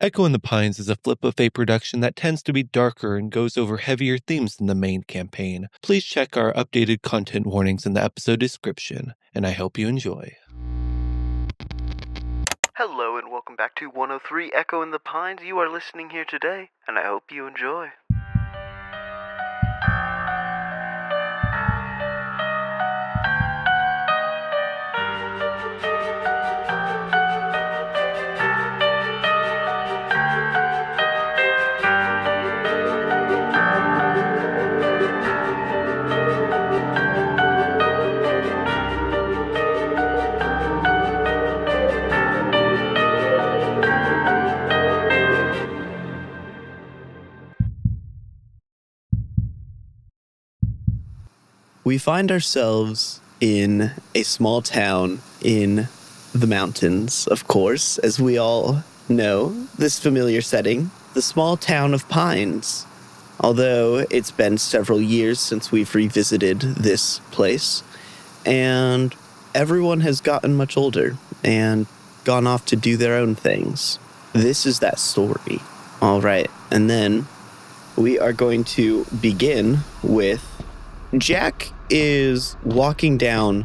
Echo in the Pines is a Flip of Fate production that tends to be darker and goes over heavier themes than the main campaign. Please check our updated content warnings in the episode description, and I hope you enjoy. Hello and welcome back to 103 Echo in the Pines. You are listening here today, and I hope you enjoy. We find ourselves in a small town in the mountains, of course, as we all know this familiar setting, the small town of Pines. Although it's been several years since we've revisited this place, and everyone has gotten much older and gone off to do their own things. This is that story. All right, and then we are going to begin with Jack is walking down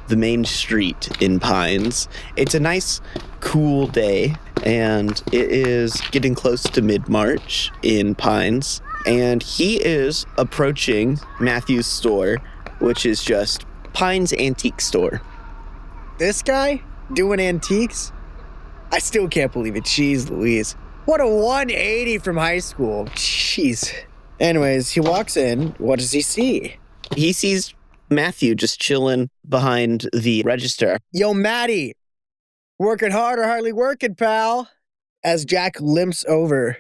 the main street in Pines. It's a nice, cool day, and it is getting close to mid-March in Pines. And he is approaching Matthew's store, which is just Pines Antique Store. This guy doing antiques? I still can't believe it. Jeez Louise. What a 180 from high school. Jeez. Anyways, he walks in. What does he see? He sees Matthew just chilling behind the register. Yo, Matty. Working hard or hardly working, pal? As Jack limps over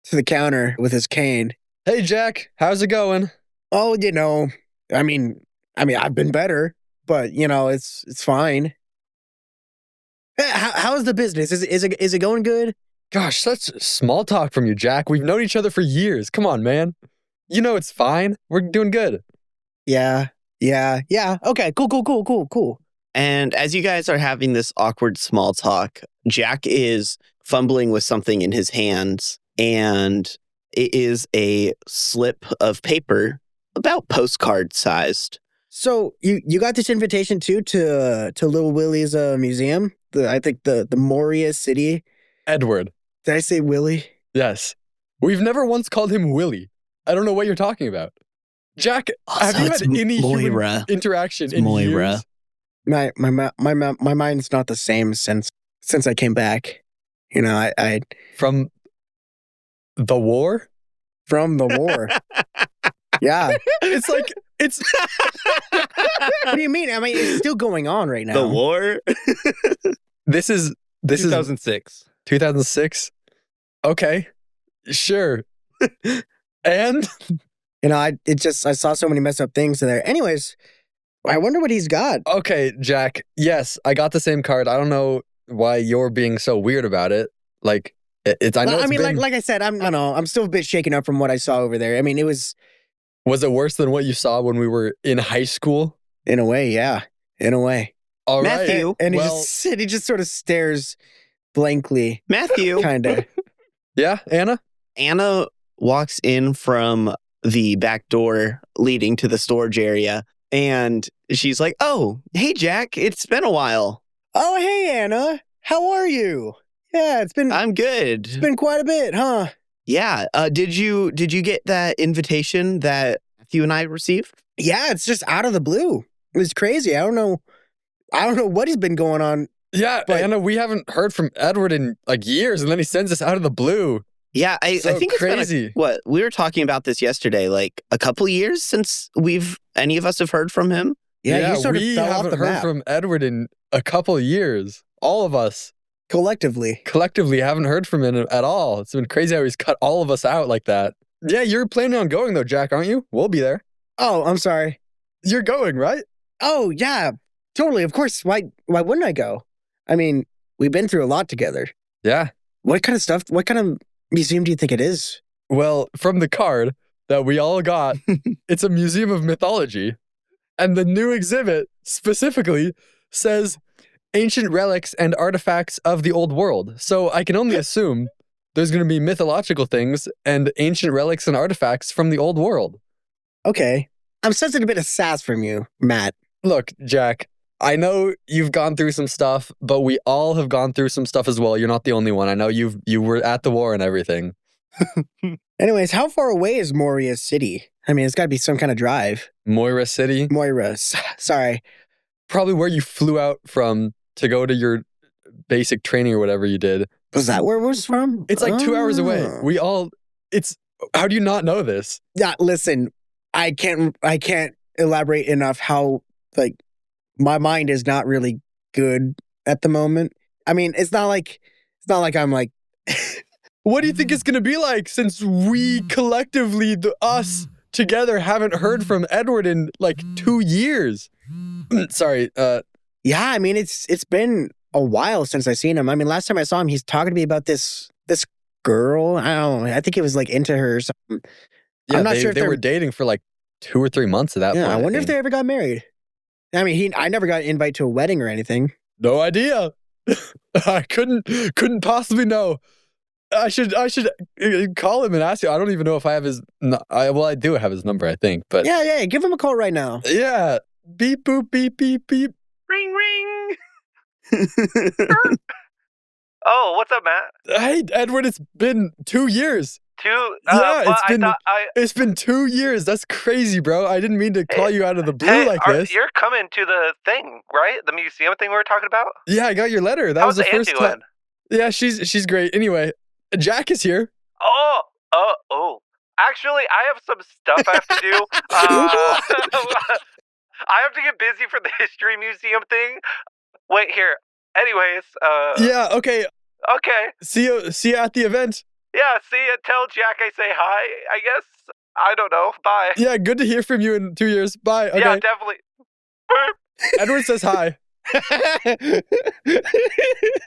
to the counter with his cane. Hey, Jack. How's it going? Oh, I mean, I've been better, but, it's fine. How's the business? Is it going good? Gosh, such small talk from you, Jack. We've known each other for years. Come on, man. You know it's fine. We're doing good. Yeah. Okay, cool. And as you guys are having this awkward small talk, Jack is fumbling with something in his hands, and it is a slip of paper about postcard sized. So you got this invitation too to Little Willie's museum? I think the Moria City. Edward. Did I say Willie? Yes. We've never once called him Willie. I don't know what you're talking about. Jack, have you had any human interaction in years? My mind's not the same since I came back. I From the war? From the war. Yeah. It's like, it's... What do you mean? I mean, it's still going on right now. The war? This is 2006. 2006? Okay. Sure. And... I saw so many messed up things in there. Anyways, I wonder what he's got. Okay, Jack. Yes, I got the same card. I don't know why you're being so weird about it. Like, it's. I know. Like I said, I'm still a bit shaken up from what I saw over there. I mean, it was. Was it worse than what you saw when we were in high school? In a way, yeah. In a way. All Matthew, right. And he just sort of stares blankly. Matthew. Kind of. Yeah, Anna? Anna walks in from the back door leading to the storage area, and she's like, "Oh, hey, Jack. It's been a while." Oh, hey, Anna. How are you? Yeah, I'm good. It's been quite a bit, huh? Yeah. Did you get that invitation that Matthew and I received? Yeah, it's just out of the blue. It was crazy. I don't know what has been going on. Yeah, but Anna, we haven't heard from Edward in like years, and then he sends us out of the blue. Yeah, I think it's crazy. What we were talking about this yesterday, like a couple years since any of us have heard from him. Yeah, you sort of we fell off haven't the heard map. from Edward in a couple years. All of us Collectively haven't heard from him at all. It's been crazy how he's cut all of us out like that. Yeah, you're planning on going though, Jack, aren't you? We'll be there. Oh, I'm sorry. You're going, right? Oh, yeah, totally. Of course. Why wouldn't I go? I mean, we've been through a lot together. Yeah. What kind of museum do you think it is? Well, from the card that we all got, it's a museum of mythology. And the new exhibit specifically says ancient relics and artifacts of the old world. So I can only assume there's going to be mythological things and ancient relics and artifacts from the old world. Okay. I'm sensing a bit of sass from you, Matt. Look, Jack, I know you've gone through some stuff, but we all have gone through some stuff as well. You're not the only one. I know you were at the war and everything. Anyways, how far away is Moria City? I mean, it's got to be some kind of drive. Moira City? Moira. Sorry. Probably where you flew out from to go to your basic training or whatever you did. Was that where it was from? It's like 2 hours away. How do you not know this? Yeah, listen, I can't elaborate enough how, like, my mind is not really good at the moment. I mean, it's not like I'm like... What do you think it's going to be like since we collectively, us together, haven't heard from Edward in like 2 years? Sorry. Yeah, I mean, it's been a while since I've seen him. I mean, last time I saw him, he's talking to me about this girl. I don't know. I think he was like into her or something. Yeah, I'm not sure if they were dating for like 2 or 3 months at that point. I wonder if they ever got married. I mean, I never got an invite to a wedding or anything. No idea. I couldn't possibly know. I should call him and ask you. I don't even know if I have his. I do have his number, I think. But yeah, give him a call right now. Yeah, beep boop beep beep beep. Ring ring. Oh, what's up, Matt? Hey, Edward. It's been 2 years. It's been 2 years. That's crazy, bro. I didn't mean to call you out of the blue like this. You're coming to the thing, right? The museum thing we were talking about. Yeah, I got your letter. That was the first time. Yeah, she's great. Anyway, Jack is here. Oh. Actually, I have some stuff I have to do. I have to get busy for the history museum thing. Wait here. Anyways. Yeah. Okay. Okay. See you at the event. Yeah. See you. Tell Jack I say hi. I guess. I don't know. Bye. Yeah. Good to hear from you in 2 years. Bye. Okay. Yeah. Definitely. Edward says hi.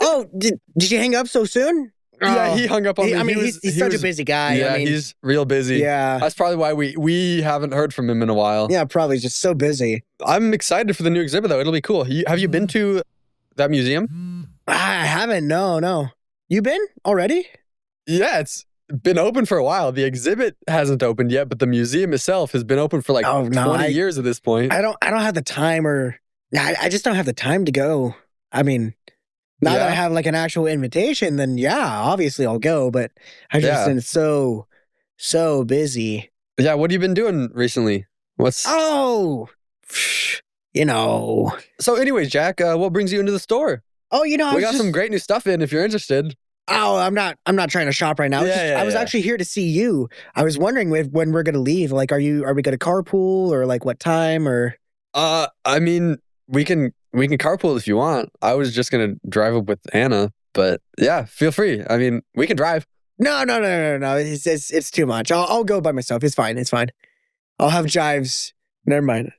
Oh, did you hang up so soon? Yeah, he hung up on me. I mean, he's such a busy guy. Yeah, I mean, he's real busy. Yeah. That's probably why we haven't heard from him in a while. Yeah, probably just so busy. I'm excited for the new exhibit, though. It'll be cool. Have you been to that museum? I haven't. No. You been already? Yeah, it's been open for a while. The exhibit hasn't opened yet, but the museum itself has been open for like 20 years at this point. I don't have the time I just don't have the time to go. I mean... Now that I have like an actual invitation, then obviously I'll go, but I've just been so busy. Yeah, what have you been doing recently? So anyways, Jack, what brings you into the store? Oh, we got some great new stuff in if you're interested. Oh, I'm not trying to shop right now. I was actually here to see you. I was wondering when we're gonna leave. Like, are we gonna carpool or like what time or? I mean, we can carpool if you want. I was just going to drive up with Anna, but yeah, feel free. I mean, we can drive. No. It's too much. I'll go by myself. It's fine. I'll have Jives. Never mind.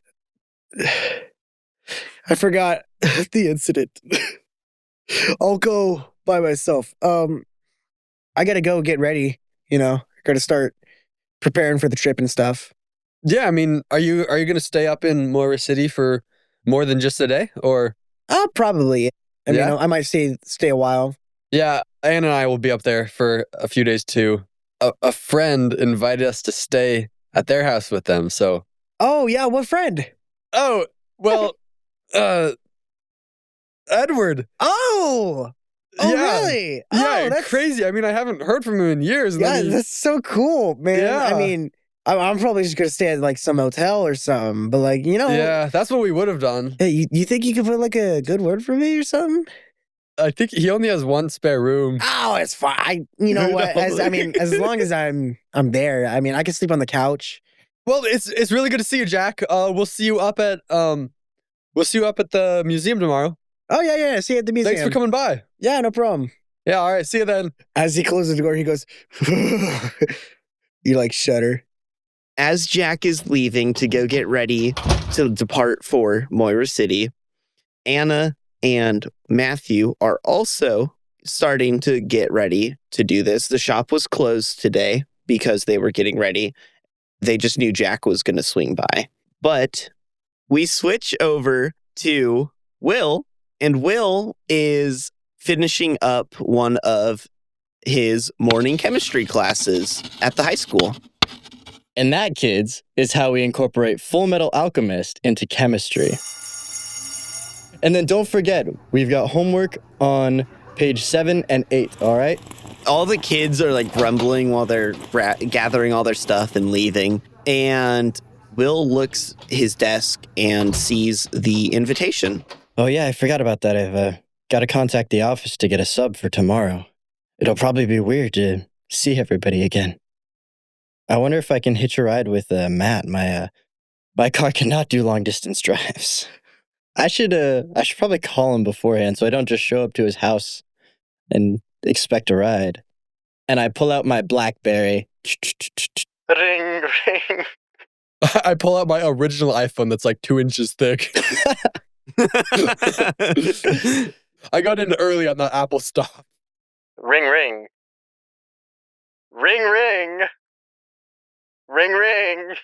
I forgot the incident. I'll go by myself. I got to go get ready, got to start preparing for the trip and stuff. Yeah, I mean, are you going to stay up in Moira City for more than just a day, or? Probably. I mean, I might stay a while. Yeah, Anne and I will be up there for a few days too. A friend invited us to stay at their house with them, so. Oh, yeah, what friend? Oh, well, Edward. Oh, really? Yeah, that's crazy. I mean, I haven't heard from him in years. Yeah, that's so cool, man. Yeah. I mean... I'm probably just going to stay at like some hotel or something, but like, Yeah, that's what we would have done. Hey, you think you could put like a good word for me or something? I think he only has one spare room. Oh, it's fine. You know what? As long as I'm there, I mean, I can sleep on the couch. Well, it's really good to see you, Jack. We'll see you up at the museum tomorrow. Oh, yeah. See you at the museum. Thanks for coming by. Yeah, no problem. Yeah, all right. See you then. As he closes the door, he goes, you like shudder. As Jack is leaving to go get ready to depart for Moira City, Anna and Matthew are also starting to get ready to do this. The shop was closed today because they were getting ready. They just knew Jack was going to swing by. But we switch over to Will, and Will is finishing up one of his morning chemistry classes at the high school. And that, kids, is how we incorporate Full Metal Alchemist into chemistry. And then don't forget, we've got homework on page 7 and 8, all right? All the kids are like grumbling while they're gathering all their stuff and leaving. And Will looks his desk and sees the invitation. Oh yeah, I forgot about that. I've got to contact the office to get a sub for tomorrow. It'll probably be weird to see everybody again. I wonder if I can hitch a ride with Matt. My car cannot do long distance drives. I should probably call him beforehand so I don't just show up to his house and expect a ride. And I pull out my BlackBerry. Ring, ring. I pull out my original iPhone that's like 2 inches thick. I got in early on the Apple stop. Ring, ring. Ring, ring. Ring, ring.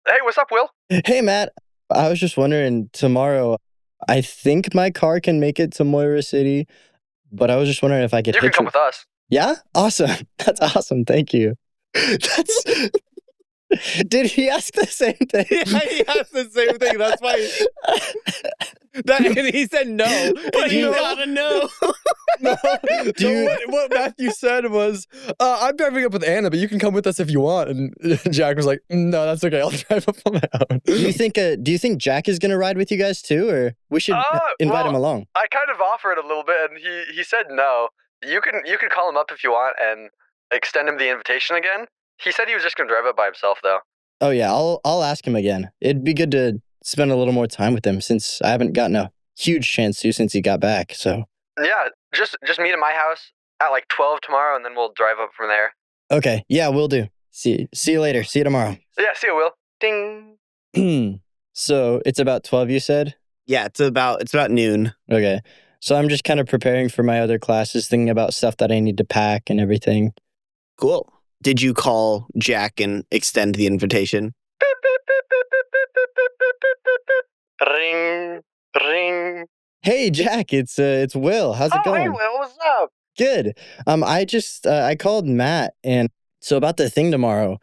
Hey, what's up, Will? Hey, Matt. I was just wondering, tomorrow, I think my car can make it to Moira City, but I was just wondering if I could You can come with us. Yeah? Awesome. That's awesome. Thank you. Did he ask the same thing? Yeah, he asked the same thing. That's why. And he said no. But you gotta know. No. What Matthew said was, I'm driving up with Anna, but you can come with us if you want. And Jack was like, no, that's okay. I'll drive up on my own. Do you think Jack is gonna ride with you guys too, or we should invite him along? I kind of offered a little bit, and he said no. You can call him up if you want and extend him the invitation again. He said he was just gonna drive up by himself, though. Oh yeah, I'll ask him again. It'd be good to spend a little more time with him since I haven't gotten a huge chance to since he got back. So yeah, just meet at my house at like 12 tomorrow, and then we'll drive up from there. Okay, yeah, we'll do. See you later. See you tomorrow. Yeah, see you, Will. Ding. So it's about 12, you said? Yeah, it's about noon. Okay. So I'm just kind of preparing for my other classes, thinking about stuff that I need to pack and everything. Cool. Did you call Jack and extend the invitation? Ring, ring. Hey Jack, it's Will. How's it going? Hey, Will, what's up? Good. I called Matt, and so about the thing tomorrow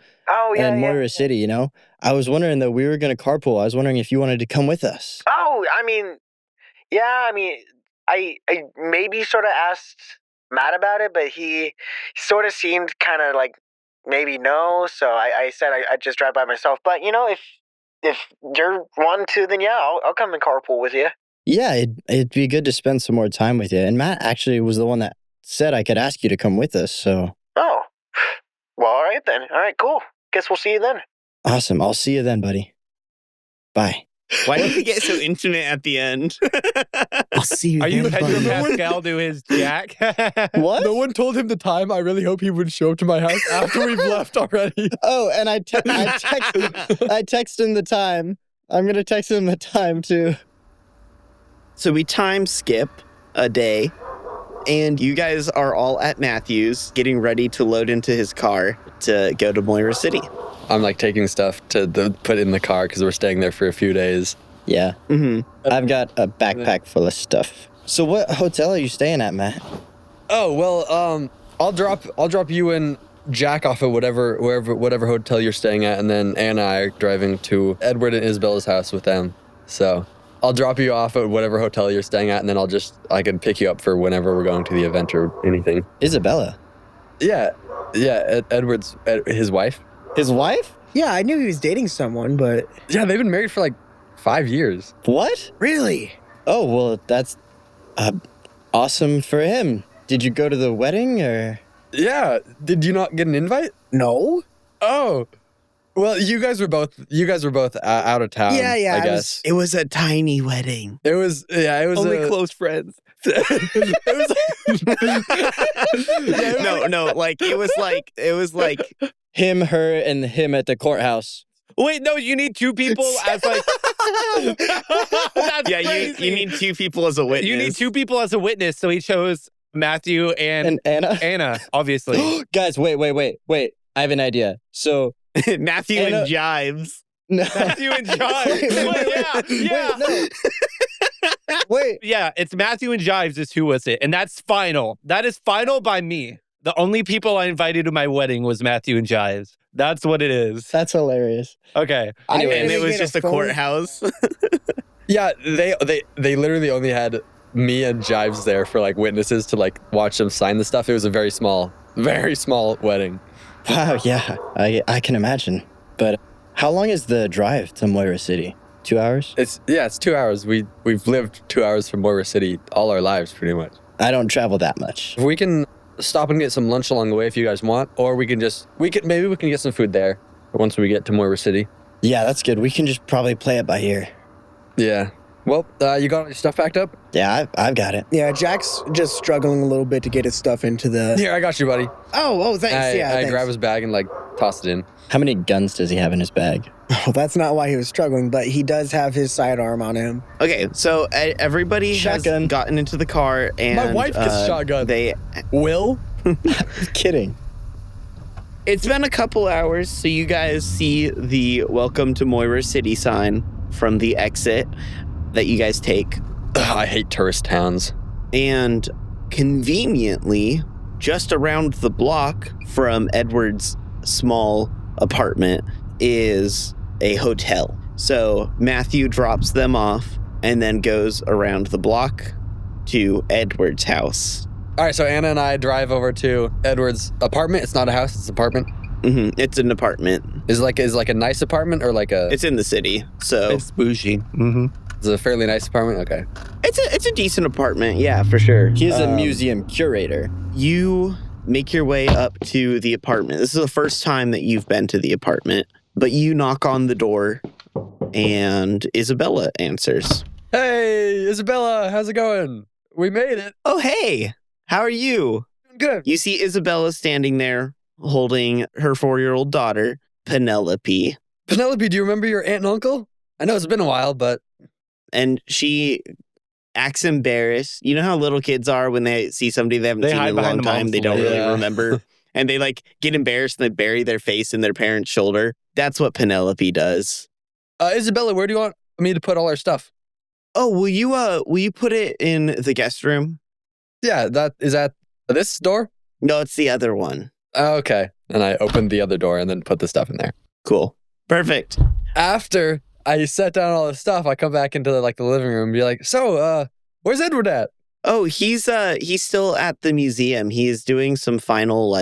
in Moira City, you know, I was wondering that we were going to carpool. I was wondering if you wanted to come with us. Oh, I maybe sort of asked Matt about it, but he sort of seemed kind of like maybe no. So I said I'd just drive by myself. But you know, if you're wanting to, then yeah, I'll come and carpool with you. Yeah, it'd be good to spend some more time with you. And Matt actually was the one that said I could ask you to come with us. So. Oh, well, all right then. All right, cool. Guess we'll see you then. Awesome. I'll see you then, buddy. Bye. Why did we get so intimate at the end? I'll see you Are you then, Pedro buddy. Pascal to his Jack? What? No one told him the time. I really hope he would show up to my house after we've left already. Oh, and I text him the time. I'm going to text him the time, too. So we time skip a day, and you guys are all at Matthew's getting ready to load into his car to go to Moira City. I'm like taking stuff to put in the car because we're staying there for a few days. Yeah. Mm-hmm. I've got a backpack full of stuff. So what hotel are you staying at, Matt? Oh, well, I'll drop you and Jack off at whatever hotel you're staying at, and then Anna and I are driving to Edward and Isabella's house with them. So I'll drop you off at whatever hotel you're staying at, and then I can pick you up for whenever we're going to the event or anything. Isabella. Yeah, Edward's his wife. His wife? Yeah, I knew he was dating someone, but Yeah, they've been married for like 5 years. What? really? Oh, well, that's awesome for him. Did you go to the wedding, or? Yeah, did you not get an invite? No? Oh, well, you guys were both out of town. Yeah, I I guess It was a tiny wedding. it was. Only close friends. No, like it was like Him, her, and him at the courthouse. Wait, no, you need two people as like. That's yeah, crazy. you need two people as a witness. You need two people as a witness, so he chose Matthew and Anna? Anna, obviously. Guys, wait. I have an idea. So, Matthew Anna- and Jives. no. Matthew and John. Wait. Yeah, it's Matthew and Jives is who was it, and that's final. That is final by me. The only people I invited to my wedding was Matthew and Jives. That's what it is. That's hilarious. Okay. Anyway, And it was get just a a phone. courthouse. Yeah, they literally only had me and Jives there for like witnesses to like watch them sign the stuff. It was a very small wedding. Wow, yeah, I can imagine. But how long is the drive to Moira City? 2 hours? It's 2 hours. We've lived 2 hours from Moira City all our lives, pretty much. I don't travel that much. We can stop and get some lunch along the way if you guys want, or we can get some food there once we get to Moira City. Yeah, that's good. We can just probably play it by ear. Yeah. Well, you got all your stuff packed up? Yeah, I've got it. Yeah, Jack's just struggling a little bit to get his stuff into the. Here, I got you, buddy. Oh, thanks. I thanks. grab his bag and like toss it in. How many guns does he have in his bag? Well, that's not why he was struggling, but he does have his sidearm on him. Okay, so everybody Shotgun. has gotten into the car, and My wife gets shotgun. They. Will? Kidding. It's been a couple hours, so you guys see the "Welcome to Moira City" sign from the exit that you guys take, Ugh, I hate tourist towns. and conveniently, just around the block from Edward's small apartment is a hotel. So Matthew drops them off and then goes around the block to Edward's house. All right, so Anna and I drive over to Edward's apartment. It's not a house; it's an apartment. It's an apartment. Is like a nice apartment or like a? It's in the city, so It's bougie. Mm-hmm. It's a fairly nice apartment. Okay. it's a decent apartment, yeah, for sure. He's a museum curator. You make your way up to the apartment. This is the first time that you've been to the apartment, but you knock on the door, and Isabella answers. Hey, Isabella, how's it going? We made it. Oh, hey, how are you? Good. You see Isabella standing there holding her 4-year-old daughter, Penelope, Penelope, do you remember your aunt and uncle? I know it's been a while, but and she acts embarrassed. You know how little kids are when they see somebody they haven't They seen hide in a long behind the time? mom's They don't really Yeah. remember. And they like get embarrassed and they bury their face in their parent's shoulder. That's what Penelope does. Isabella, where do you want me to put all our stuff? Oh, will you put it in the guest room? Yeah, that is at this door. No, it's the other one. Oh, okay. And I opened the other door and then put the stuff in there. Cool. Perfect. After I set down all the stuff, I come back into the living room and be like, so, where's Edward at? Oh, he's still at the museum. He's doing some final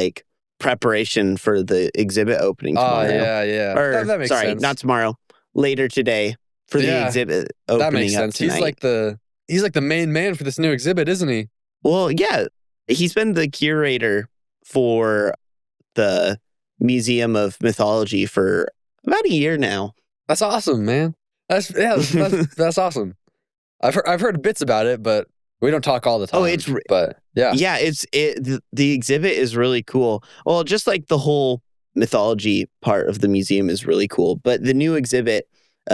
preparation for the exhibit opening tomorrow. Oh, yeah. Or That makes sorry, sense. not tomorrow. Later today for the Yeah, exhibit opening That makes up sense. tonight. He's like the main man for this new exhibit, isn't he? Well, yeah, he's been the curator for the Museum of Mythology for about a year now. That's awesome, man. That's awesome. I've heard bits about it, but we don't talk all the time. But yeah. Yeah, the exhibit is really cool. Well, just like the whole mythology part of the museum is really cool. But the new exhibit,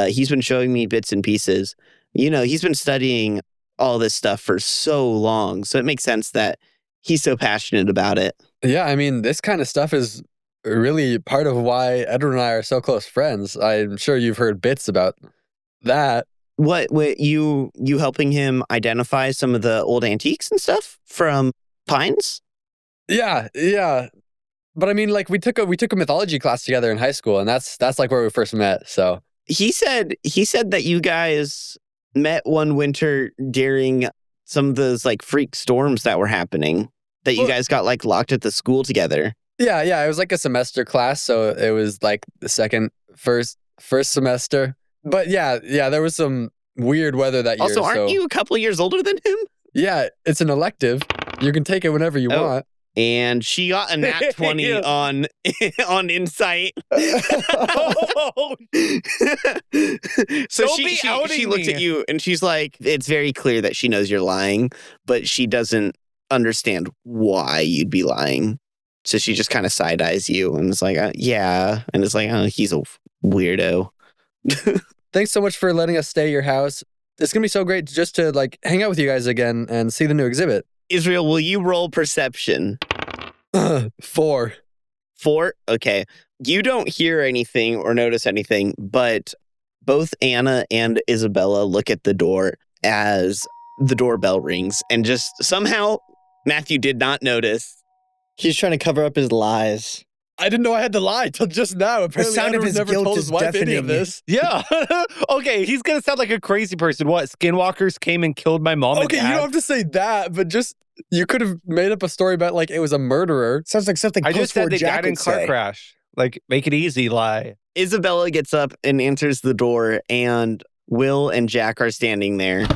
he's been showing me bits and pieces. You know, he's been studying all this stuff for so long. So it makes sense that he's so passionate about it. Yeah, I mean, this kind of stuff is really part of why Edward and I are so close friends. I'm sure you've heard bits about that. What you helping him identify some of the old antiques and stuff from Pines? Yeah. But I mean, like we took a mythology class together in high school, and that's like where we first met. So He said that you guys met one winter during some of those freak storms that were happening, that you Well- guys got locked at the school together. yeah, it was like a semester class, so it was like the first semester. But yeah, there was some weird weather that year. Also, aren't you a couple years older than him? Yeah, it's an elective. You can take it whenever you Oh. want. And she got a nat 20 Yeah. on insight. So Don't she be she outing looks me. at you and she's like, it's very clear that she knows you're lying, but she doesn't understand why you'd be lying. So she just kind of side eyes you and is like, yeah. And it's like, oh, he's a weirdo. Thanks so much for letting us stay at your house. It's gonna be so great just to hang out with you guys again and see the new exhibit. Israel, will you roll perception? 4. 4? Okay. You don't hear anything or notice anything, but both Anna and Isabella look at the door as the doorbell rings, and just somehow Matthew did not notice He's trying to cover up his lies. I didn't know I had to lie till just now. Apparently, sound of Edward his never guilt told is his wife any of deafening. this. Yeah. Okay, he's gonna sound like a crazy person. What? Skinwalkers came and killed my mom Okay, and you dad? don't have to say that, but just you could have made up a story about like it was a murderer. Sounds like something I just said post-war they Jack died in would car say. crash. Like, make it easy, lie. Isabella gets up and answers the door, and Will and Jack are standing there.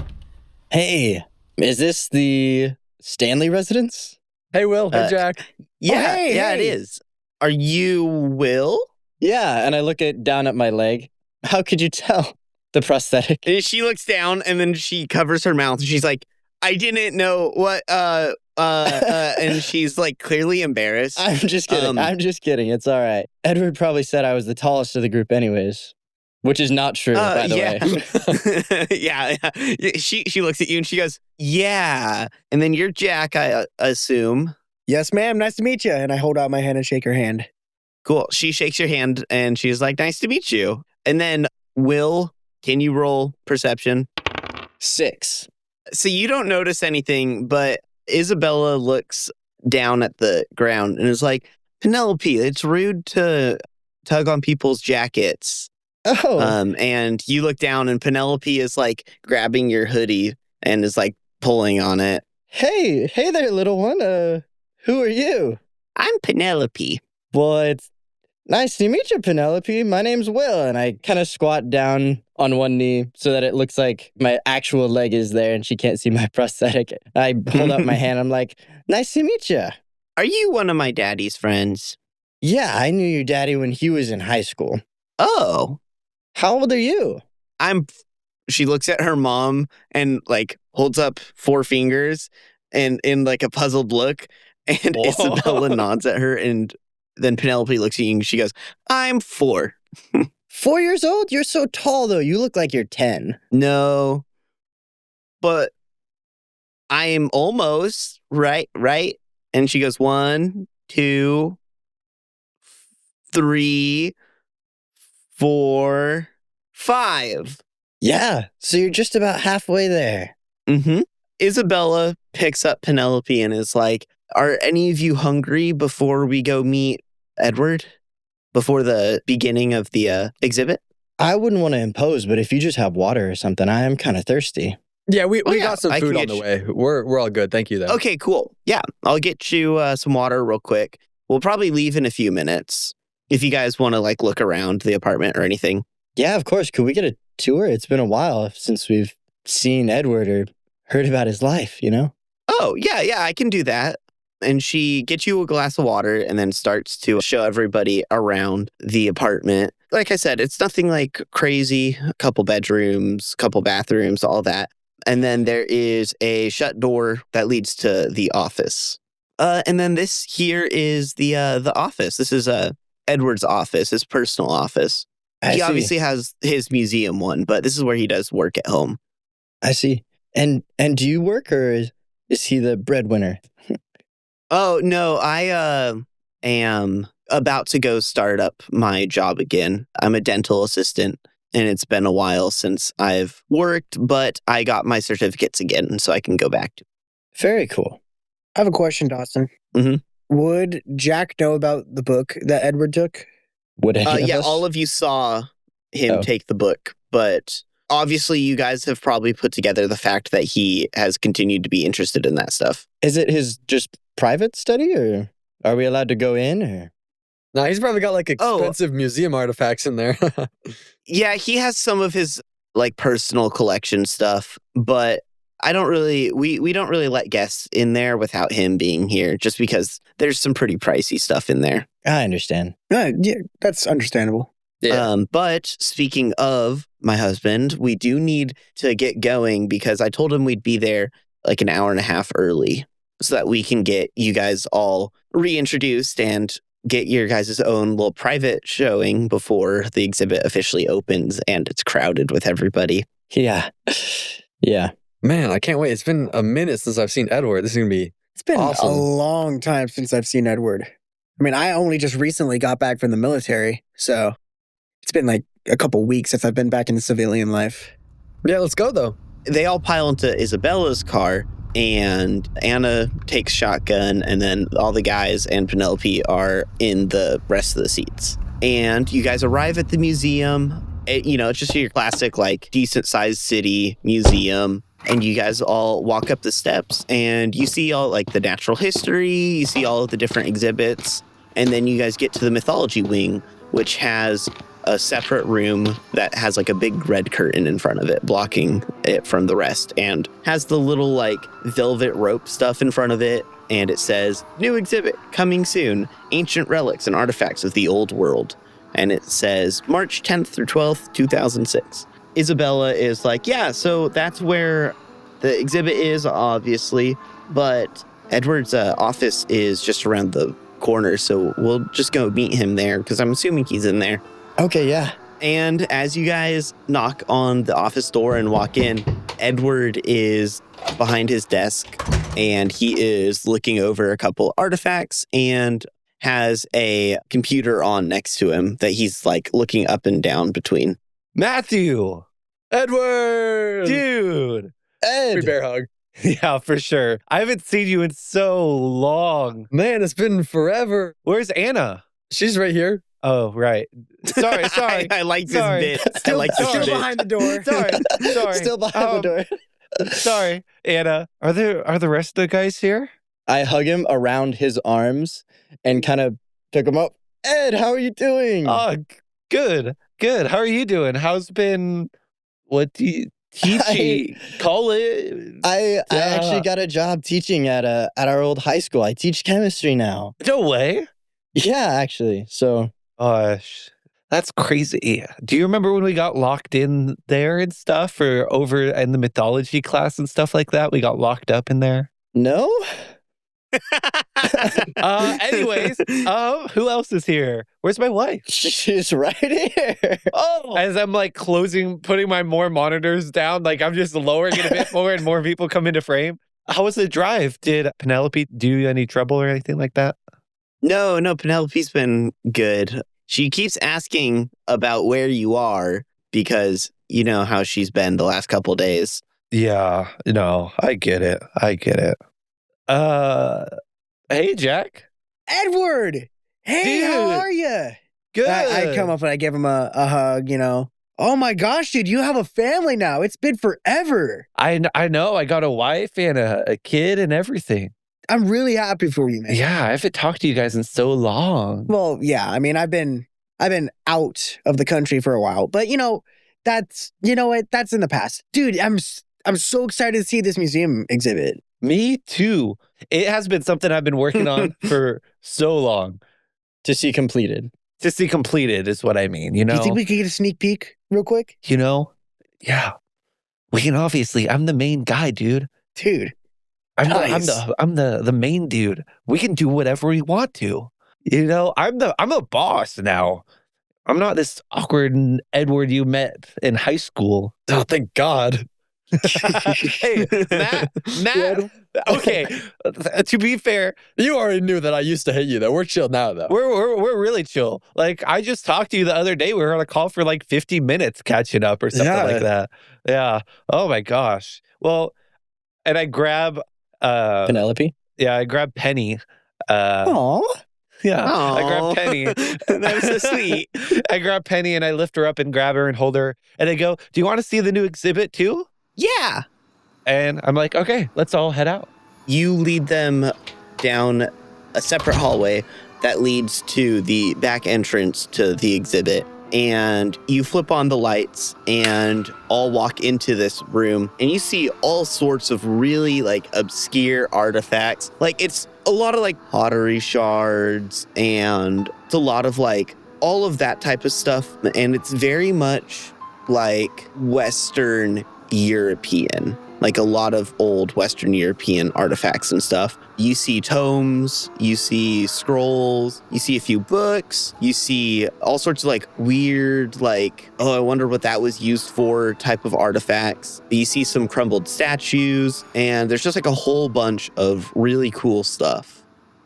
Hey, is this the Stanley residence? Hey, Will. Hey, Uh, Jack. Yeah, hey, yeah, it hey. is. Are you Will? Yeah, and I look down at my leg. How could you tell? The prosthetic. And she looks down and then she covers her mouth. She's like, I didn't know what, and she's like clearly embarrassed. I'm just kidding. I'm just kidding. It's all right. Edward probably said I was the tallest of the group anyways, which is not true, by the way. Yeah. She looks at you and she goes, yeah. And then you're Jack, I assume. Yes, ma'am. Nice to meet you. And I hold out my hand and shake her hand. Cool. She shakes your hand and she's like, nice to meet you. And then Will, can you roll perception? 6. So you don't notice anything, but Isabella looks down at the ground and is like, Penelope, it's rude to tug on people's jackets. Oh. And you look down and Penelope is like grabbing your hoodie and is like pulling on it. Hey there, little one. Who are you? I'm Penelope. Well, it's nice to meet you, Penelope. My name's Will, and I kind of squat down on one knee so that it looks like my actual leg is there and she can't see my prosthetic. I hold up my hand. I'm like, nice to meet you. Are you one of my daddy's friends? Yeah, I knew your daddy when he was in high school. Oh, How old are you? she looks at her mom and like holds up 4 fingers and in like a puzzled look. And Whoa. Isabella nods at her and then Penelope looks at you and she goes, I'm 4. 4 years old? You're so tall, though. You look like you're 10. No, but I am almost right. And she goes 1, 2, 3, 4, 5. Yeah, so you're just about halfway there. Mm-hmm. Isabella picks up Penelope and is like, are any of you hungry before we go meet Edward? Before the beginning of the exhibit? I wouldn't want to impose, but if you just have water or something, I am kind of thirsty. Yeah, we yeah, got some I food can on get the way. We're all good. Thank you, though. Okay, cool. Yeah, I'll get you some water real quick. We'll probably leave in a few minutes if you guys want to like look around the apartment or anything. Yeah, of course. Could we get a tour? It's been a while since we've seen Edward or heard about his life, you know? Oh, yeah, I can do that. And she gets you a glass of water and then starts to show everybody around the apartment. Like I said, it's nothing like crazy. A couple bedrooms, couple bathrooms, all that. And then there is a shut door that leads to the office. And then this here is the office. This is Edward's office, his personal office. He obviously has his museum one, but this is where he does work at home. I see. And do you work or is he the breadwinner? Oh, no, I am about to go start up my job again. I'm a dental assistant, and it's been a while since I've worked, but I got my certificates again, so I can go back to. Very cool. I have a question, Dawson. Mhm. Would Jack know about the book that Edward took? Would any of Yeah, us? all of you saw him Oh. take the book, but obviously you guys have probably put together the fact that he has continued to be interested in that stuff. Is it his just private study or are we allowed to go in or? Nah, he's probably got like Oh. expensive museum artifacts in there. Yeah, he has some of his like personal collection stuff, but I don't really we don't really let guests in there without him being here just because there's some pretty pricey stuff in there. I understand. Yeah, that's understandable. Yeah. But speaking of my husband, we do need to get going because I told him we'd be there like an hour and a half early so that we can get you guys all reintroduced and get your guys' own little private showing before the exhibit officially opens and it's crowded with everybody. Yeah. Yeah. Man, I can't wait. It's been a minute since I've seen Edward. This is going to be It's been awesome. a long time since I've seen Edward. I mean, I only just recently got back from the military, so it's been like a couple weeks since I've been back in the civilian life. Yeah, let's go, though. They all pile into Isabella's car and Anna takes shotgun, and then all the guys and Penelope are in the rest of the seats. And you guys arrive at the museum. It's just your classic, like, decent-sized city museum. And you guys all walk up the steps, and you see all, like, the natural history. You see all of the different exhibits. And then you guys get to the mythology wing, which has a separate room that has, like, a big red curtain in front of it, blocking it from the rest, and has the little, like, velvet rope stuff in front of it. And it says, "New exhibit, coming soon, ancient relics and artifacts of the old world." And it says March 10th through 12th, 2006. Isabella is like, yeah, so that's where the exhibit is, obviously, but Edward's office is just around the corner, so we'll just go meet him there, because I'm assuming he's in there. Okay, yeah. And as you guys knock on the office door and walk in, Edward is behind his desk, and he is looking over a couple artifacts and has a computer on next to him that he's, like, looking up and down between. Matthew! Edward! Dude! Free bear hug. Yeah, for sure. I haven't seen you in so long. Man, it's been forever. Where's Anna? She's right here. Oh, right. Sorry. I like this Sorry. bit. I like this Still bit. behind the door. Sorry. Still behind the door. Sorry, Anna. Are the rest of the guys here? I hug him around his arms and kind of pick him up. Ed, how are you doing? Oh, good. How are you doing? How's been? What do you teach? College? I actually got a job teaching at our old high school. I teach chemistry now. No way. Yeah, actually. So, Gosh, that's crazy. Do you remember when we got locked in there and stuff, or over in the mythology class and stuff like that? We got locked up in there. no? Anyways, who else is here? Where's my wife? She's right here. Oh, as I'm like putting my more monitors down, like I'm just lowering it a bit more and more people come into frame. How was the drive? Did Penelope do you any trouble or anything like that? No, Penelope's been good. She keeps asking about where you are because you know how she's been the last couple days. Yeah, no, I get it. Hey, Jack. Edward! Hey, how Dude. are you? Good. I come up and I give him a hug, Oh my gosh, dude, you have a family now. It's been forever. I know. I got a wife and a kid and everything. I'm really happy for you, man. Yeah, I haven't talked to you guys in so long. Well, yeah, I mean, I've been out of the country for a while, but that's that's in the past. Dude, I'm so excited to see this museum exhibit. Me too. It has been something I've been working on for so long. To see completed. To see completed is what I mean, Do you think we could get a sneak peek real quick? Yeah. We can obviously, I'm the main guy, dude. Dude. I'm Nice. the main dude. We can do whatever we want to. I'm a boss now. I'm not this awkward Edward you met in high school. Oh, thank God. Hey, Matt. Okay, to be fair, You already knew that I used to hate you, though. We're chill now, though. we're really chill. Like, I just talked to you the other day. We were on a call for like 50 minutes catching up or something like that. Yeah. Oh my gosh. Well, and I grab Penelope? I grab Penny. Aw. Yeah. I grab Aw. Penny. That was so sweet. I grab Penny and I lift her up and grab her and hold her. And I go, "Do you want to see the new exhibit too?" Yeah. And I'm like, "Okay, let's all head out." You lead them down a separate hallway that leads to the back entrance to the exhibit. And you flip on the lights and all walk into this room. And you see all sorts of really like obscure artifacts. Like it's a lot of like pottery shards and it's a lot of like all of that type of stuff. And it's very much like Western European. Like a lot of old Western European artifacts and stuff. You see tomes, you see scrolls, you see a few books, you see all sorts of like weird, like, oh, I wonder what that was used for type of artifacts. You see some crumbled statues, and there's just like a whole bunch of really cool stuff.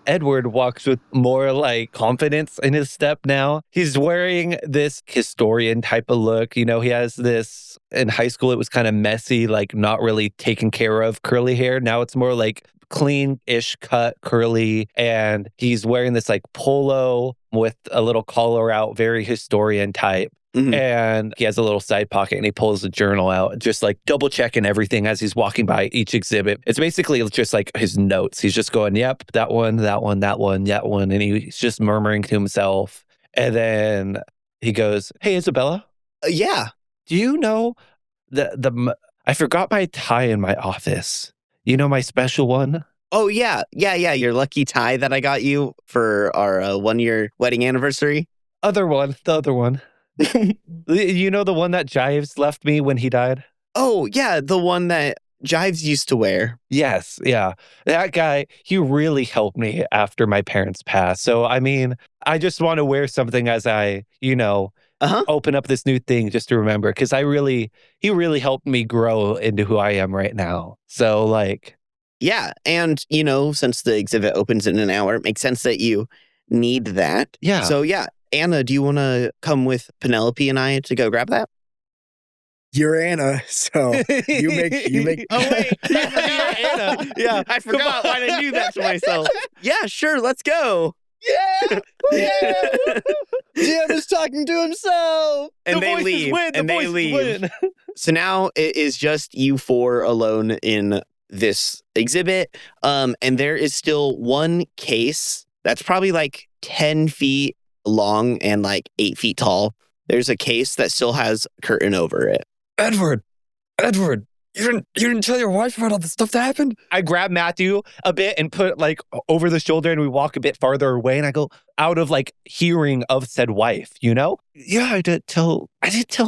Edward walks with more like confidence in his step now. He's wearing this historian type of look. You know, he has this in high school, it was kind of messy, like not really taken care of curly hair. Now it's more like clean-ish cut, curly. And he's wearing this like polo with a little collar out, very historian type. Mhm. And he has a little side pocket and he pulls a journal out, just like double checking everything as he's walking by each exhibit. It's basically just like his notes. He's just going, yep, that one, that one, that one, that one. And he's just murmuring to himself. And then he goes, hey, Isabella, Yeah. do you know I forgot my tie in my office. You know, my special one? Oh, yeah. Yeah. Your lucky tie that I got you for our 1-year wedding anniversary. The other one. You know, the one that Jives left me when he died? Oh, yeah. The one that Jives used to wear. Yes, yeah. That guy, he really helped me after my parents passed. So, I mean, I just want to wear something as I, Uh-huh. open up this new thing just to remember. Because he really helped me grow into who I am right now. So, like... Yeah. And, since the exhibit opens in an hour, it makes sense that you need that. Yeah. So, yeah. Anna, do you want to come with Penelope and I to go grab that? You're Anna, so you make. Oh, wait. You're Anna. Yeah. I forgot why I do that to myself. Yeah, sure. Let's go. Yeah! Jim is talking to himself. And they leave. So now it is just you four alone in this exhibit. And there is still one case that's probably like 10 feet long and like 8 feet tall. There's a case that still has a curtain over it. Edward, you didn't tell your wife about all the stuff that happened? I grab Matthew a bit and put like over the shoulder and we walk a bit farther away and I go out of like hearing of said wife, Yeah, I didn't tell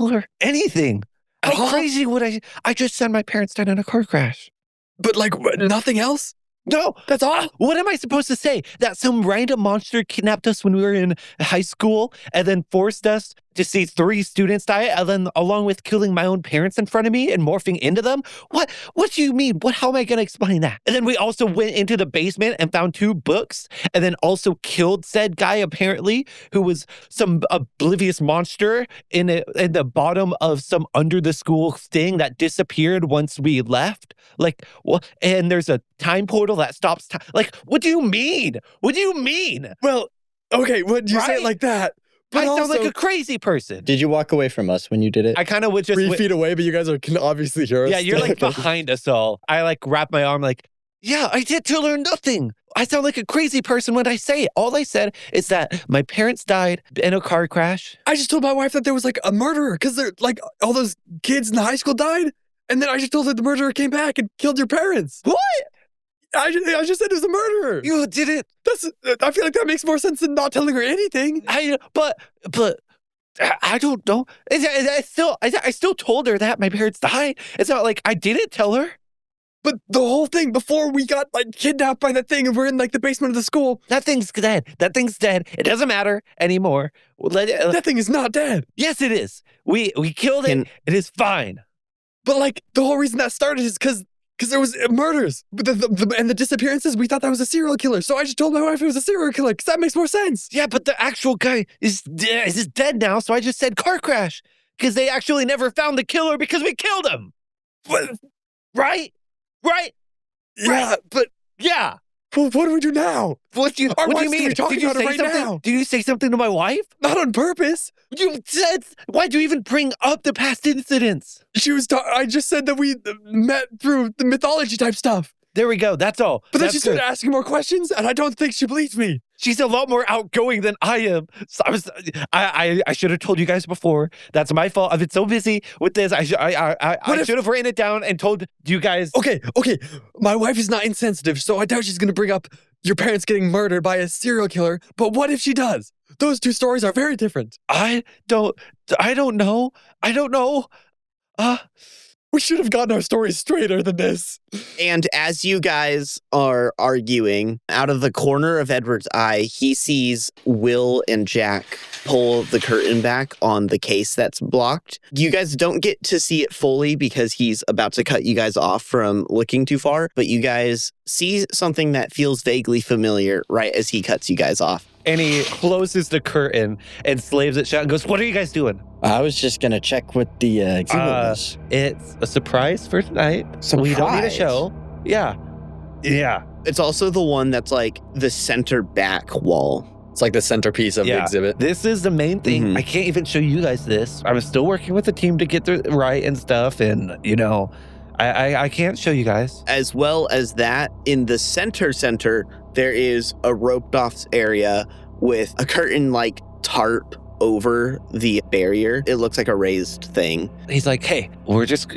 her anything. How crazy would I just said my parents died in a car crash. But like nothing else? No, That's all? What am I supposed to say? That some random monster kidnapped us when we were in high school and then forced us to see 3 students die and then along with killing my own parents in front of me and morphing into them? What do you mean? How am I going to explain that? And then we also went into the basement and found 2 books and then also killed said guy apparently who was some oblivious monster in the bottom of some under the school thing that disappeared once we left. Like, what? And there's a time portal that stops time. Like, what do you mean? Well, okay, when you say it like that. But I sound also, like a crazy person. Did you walk away from us when you did it? I kind of would just... 3 feet away, but you guys can obviously hear us. Yeah, you're like behind us all. I like wrap my arm like, yeah, I did tell her nothing. I sound like a crazy person when I say it. All I said is that my parents died in a car crash. I just told my wife that there was like a murderer because they're like all those kids in the high school died. And then I just told her the murderer came back and killed your parents. What? I just said it was a murderer. You didn't. I feel like that makes more sense than not telling her anything. But I don't know. I still told her that my parents died. It's not like I didn't tell her. But the whole thing before we got like kidnapped by that thing and we're in like the basement of the school. That thing's dead. It doesn't matter anymore. That thing is not dead. Yes, it is. We killed it. It is fine. But like the whole reason that started is because there was murders but and the disappearances. We thought that was a serial killer. So I just told my wife it was a serial killer because that makes more sense. Yeah, but the actual guy is dead now. So I just said car crash because they actually never found the killer because we killed him. What? Right? Yeah, but yeah. Well, what do we do now? What do you mean? Talking about it right now. Did you say something to my wife? Not on purpose. You said, why do you even bring up the past incidents? I just said that we met through the mythology type stuff. There we go. That's all. But then she started asking more questions, and I don't think she believes me. She's a lot more outgoing than I am. So I should have told you guys before. That's my fault. I've been so busy with this. I should have written it down and told you guys. Okay. My wife is not insensitive, so I doubt she's going to bring up your parents getting murdered by a serial killer. But what if she does? Those 2 stories are very different. I don't know. We should have gotten our stories straighter than this. And as you guys are arguing, out of the corner of Edward's eye, he sees Will and Jack pull the curtain back on the case that's blocked. You guys don't get to see it fully because he's about to cut you guys off from looking too far, but you guys see something that feels vaguely familiar right as he cuts you guys off. And he closes the curtain and slams it shut and goes, "What are you guys doing?" I was just going to check what the exhibit was. It's a surprise for tonight. We don't need a show. Yeah. It's also the one that's like the center back wall. It's like the centerpiece of the exhibit. This is the main thing. Mhm. I can't even show you guys this. I'm still working with the team to get it right and stuff. And, I can't show you guys. As well as that, in the center, there is a roped off area with a curtain like tarp over the barrier. It looks like a raised thing. He's like, "Hey,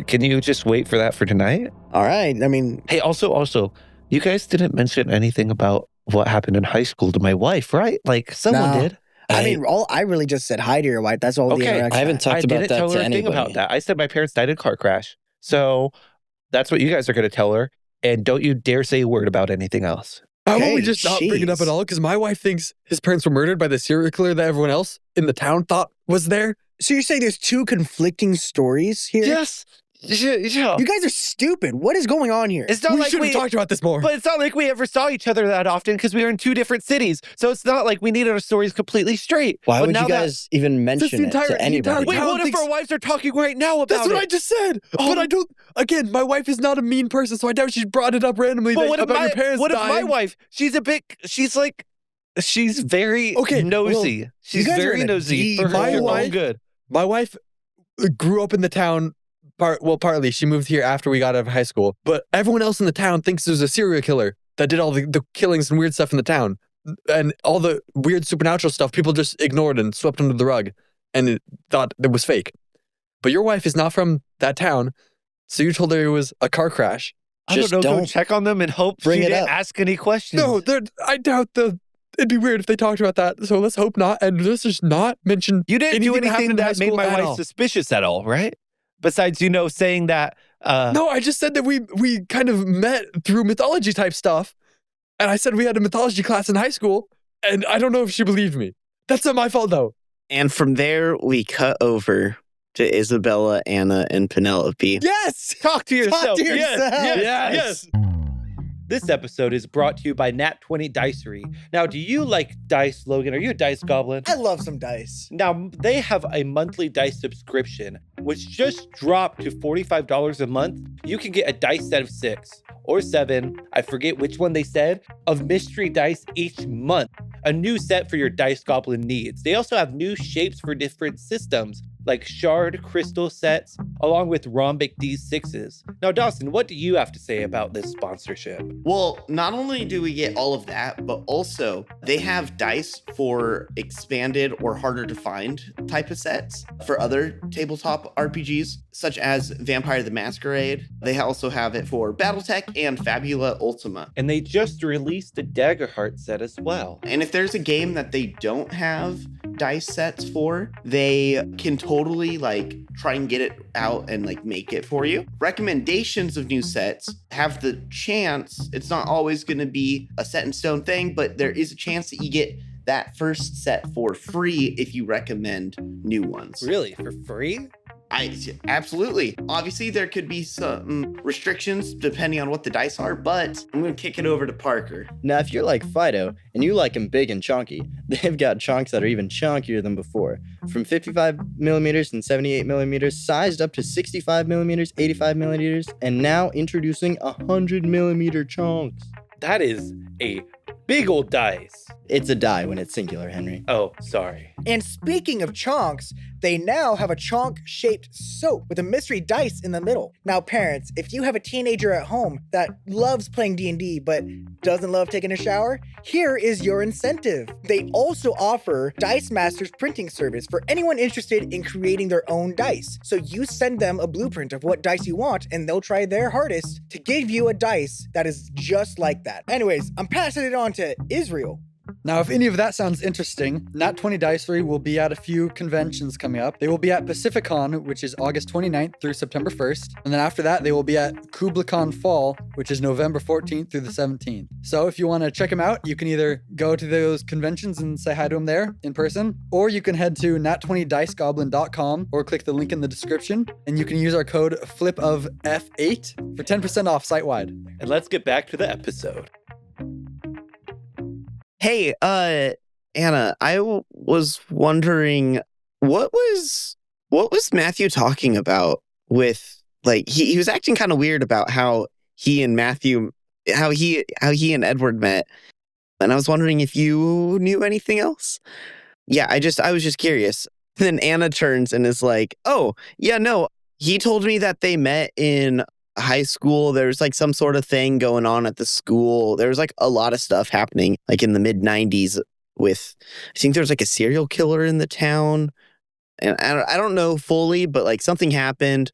can you just wait for that for tonight?" All right. I mean, Hey, also, you guys didn't mention anything about what happened in high school to my wife, right? Like someone No. did. I really just said hi to your wife. That's all the Okay. interaction. I haven't talked I about didn't that tell to her a thing anybody. about that. I said my parents died in a car crash. So that's what you guys are going to tell her. And don't you dare say a word about anything else. How about we Okay, just not bring it up jeez. at all? Because my wife thinks his parents were murdered by the serial killer that everyone else in the town thought was there. So you're saying there's two conflicting stories here? Yes. Yeah. You guys are stupid. What is going on here? It's not We like should have talked about this more. But it's not like we ever saw each other that often because we were in two different cities. So it's not like we needed our stories completely straight. Why But would now you guys even mention it entire- to the anybody? entire Wait, town what if thinks- our wives are talking right now about That's what it? I just said. Oh. But I don't. Again, my wife is not a mean person, so I doubt she brought it up randomly But what if about your parents what if my dying. wife? She's very Okay, nosy. well, She's you guys are very in a nosy for deep her hole. own good. My wife grew up in the town. Partly she moved here after we got out of high school. But everyone else in the town thinks there's a serial killer that did all the killings and weird stuff in the town, and all the weird supernatural stuff people just ignored and swept under the rug, and thought it was fake. But your wife is not from that town, so you told her it was a car crash. I Just don't know. Go don't check on them and hope bring she it didn't up. ask any questions. No, I doubt it'd be weird if they talked about that. So let's hope not. And let's just not mention you didn't do anything happened anything in high that made school my at wife all. suspicious at all, right? Besides, saying that. No, I just said that we kind of met through mythology type stuff. And I said we had a mythology class in high school. And I don't know if she believed me. That's not my fault, though. And from there, we cut over to Isabella, Anna, and Penelope. Yes! Talk to yourself. to Yes, yourself. yes. This episode is brought to you by Nat20 Dicery. Now, do you like dice, Logan? Are you a dice goblin? I love some dice. Now, they have a monthly dice subscription, which just dropped to $45 a month. You can get a dice set of 6 or 7, I forget which one they said, of mystery dice each month. A new set for your dice goblin needs. They also have new shapes for different systems, like shard crystal sets, along with rhombic D6s. Now, Dawson, what do you have to say about this sponsorship? Well, not only do we get all of that, but also they have dice for expanded or harder to find type of sets for other tabletop RPGs, such as Vampire the Masquerade. They also have it for Battletech and Fabula Ultima. And they just released a Daggerheart set as well. And if there's a game that they don't have dice sets for, they can totally try and get it out and make it for you. Recommendations of new sets have the chance, it's not always going to be a set in stone thing, but there is a chance that you get that first set for free if you recommend new ones. Really? For free? Absolutely. Obviously, there could be some restrictions depending on what the dice are, but I'm going to kick it over to Parker. Now, if you're like Fido and you like them big and chunky, they've got chunks that are even chunkier than before. From 55 millimeters and 78 millimeters, sized up to 65 millimeters, 85 millimeters, and now introducing 100 millimeter chunks. That is a big old dice. It's a die when it's singular, Henry. Oh, sorry. And speaking of chonks, they now have a chonk-shaped soap with a mystery dice in the middle. Now, parents, if you have a teenager at home that loves playing D&D but doesn't love taking a shower, here is your incentive. They also offer Dice Masters printing service for anyone interested in creating their own dice. So you send them a blueprint of what dice you want, and they'll try their hardest to give you a dice that is just like that. Anyways, I'm passing it on to Israel. Now, if any of that sounds interesting, Nat 20 Dicery will be at a few conventions coming up. They will be at Pacificon, which is August 29th through September 1st. And then after that, they will be at KublaCon Fall, which is November 14th through the 17th. So if you want to check them out, you can either go to those conventions and say hi to them there in person, or you can head to nat20dicegoblin.com or click the link in the description, and you can use our code FLIPOFF8 for 10% off site-wide. And let's get back to the episode. Hey, Anna, I was wondering what was Matthew talking about with, like, he was acting kind of weird about how he and Edward met. And I was wondering if you knew anything else. Yeah, I was just curious. Then Anna turns and is like, "Oh, yeah, no, he told me that they met in high school. There's like some sort of thing going on at the school. There was like a lot of stuff happening like in the mid 90s with, I think there's like a serial killer in the town. And I don't know fully, but like something happened.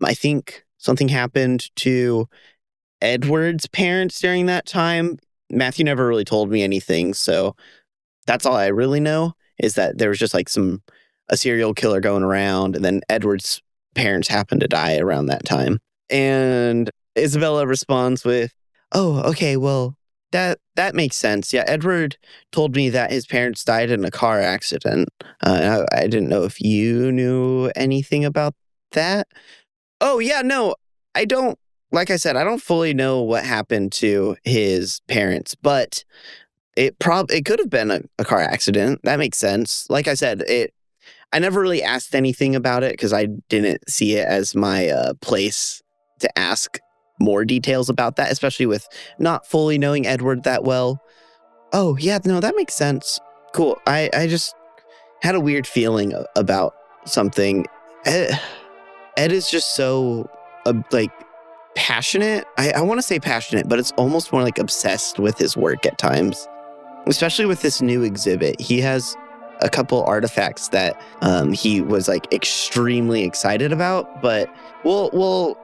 I think something happened to Edward's parents during that time. Matthew never really told me anything. So that's all I really know, is that there was just like a serial killer going around, and then Edward's parents happened to die around that time." And Isabella responds with, "Oh, okay, well, that makes sense. Yeah, Edward told me that his parents died in a car accident. I didn't know if you knew anything about that." "Oh, yeah, no, I don't. Like I said, I don't fully know what happened to his parents, but it could have been a car accident. That makes sense. Like I said, I never really asked anything about it because I didn't see it as my place to ask more details about that, especially with not fully knowing Edward that well." "Oh, yeah, no, that makes sense. Cool. I just had a weird feeling about something. Ed is just so, like, passionate. I want to say passionate, but it's almost more like obsessed with his work at times, especially with this new exhibit. He has a couple artifacts that he was like extremely excited about, but we'll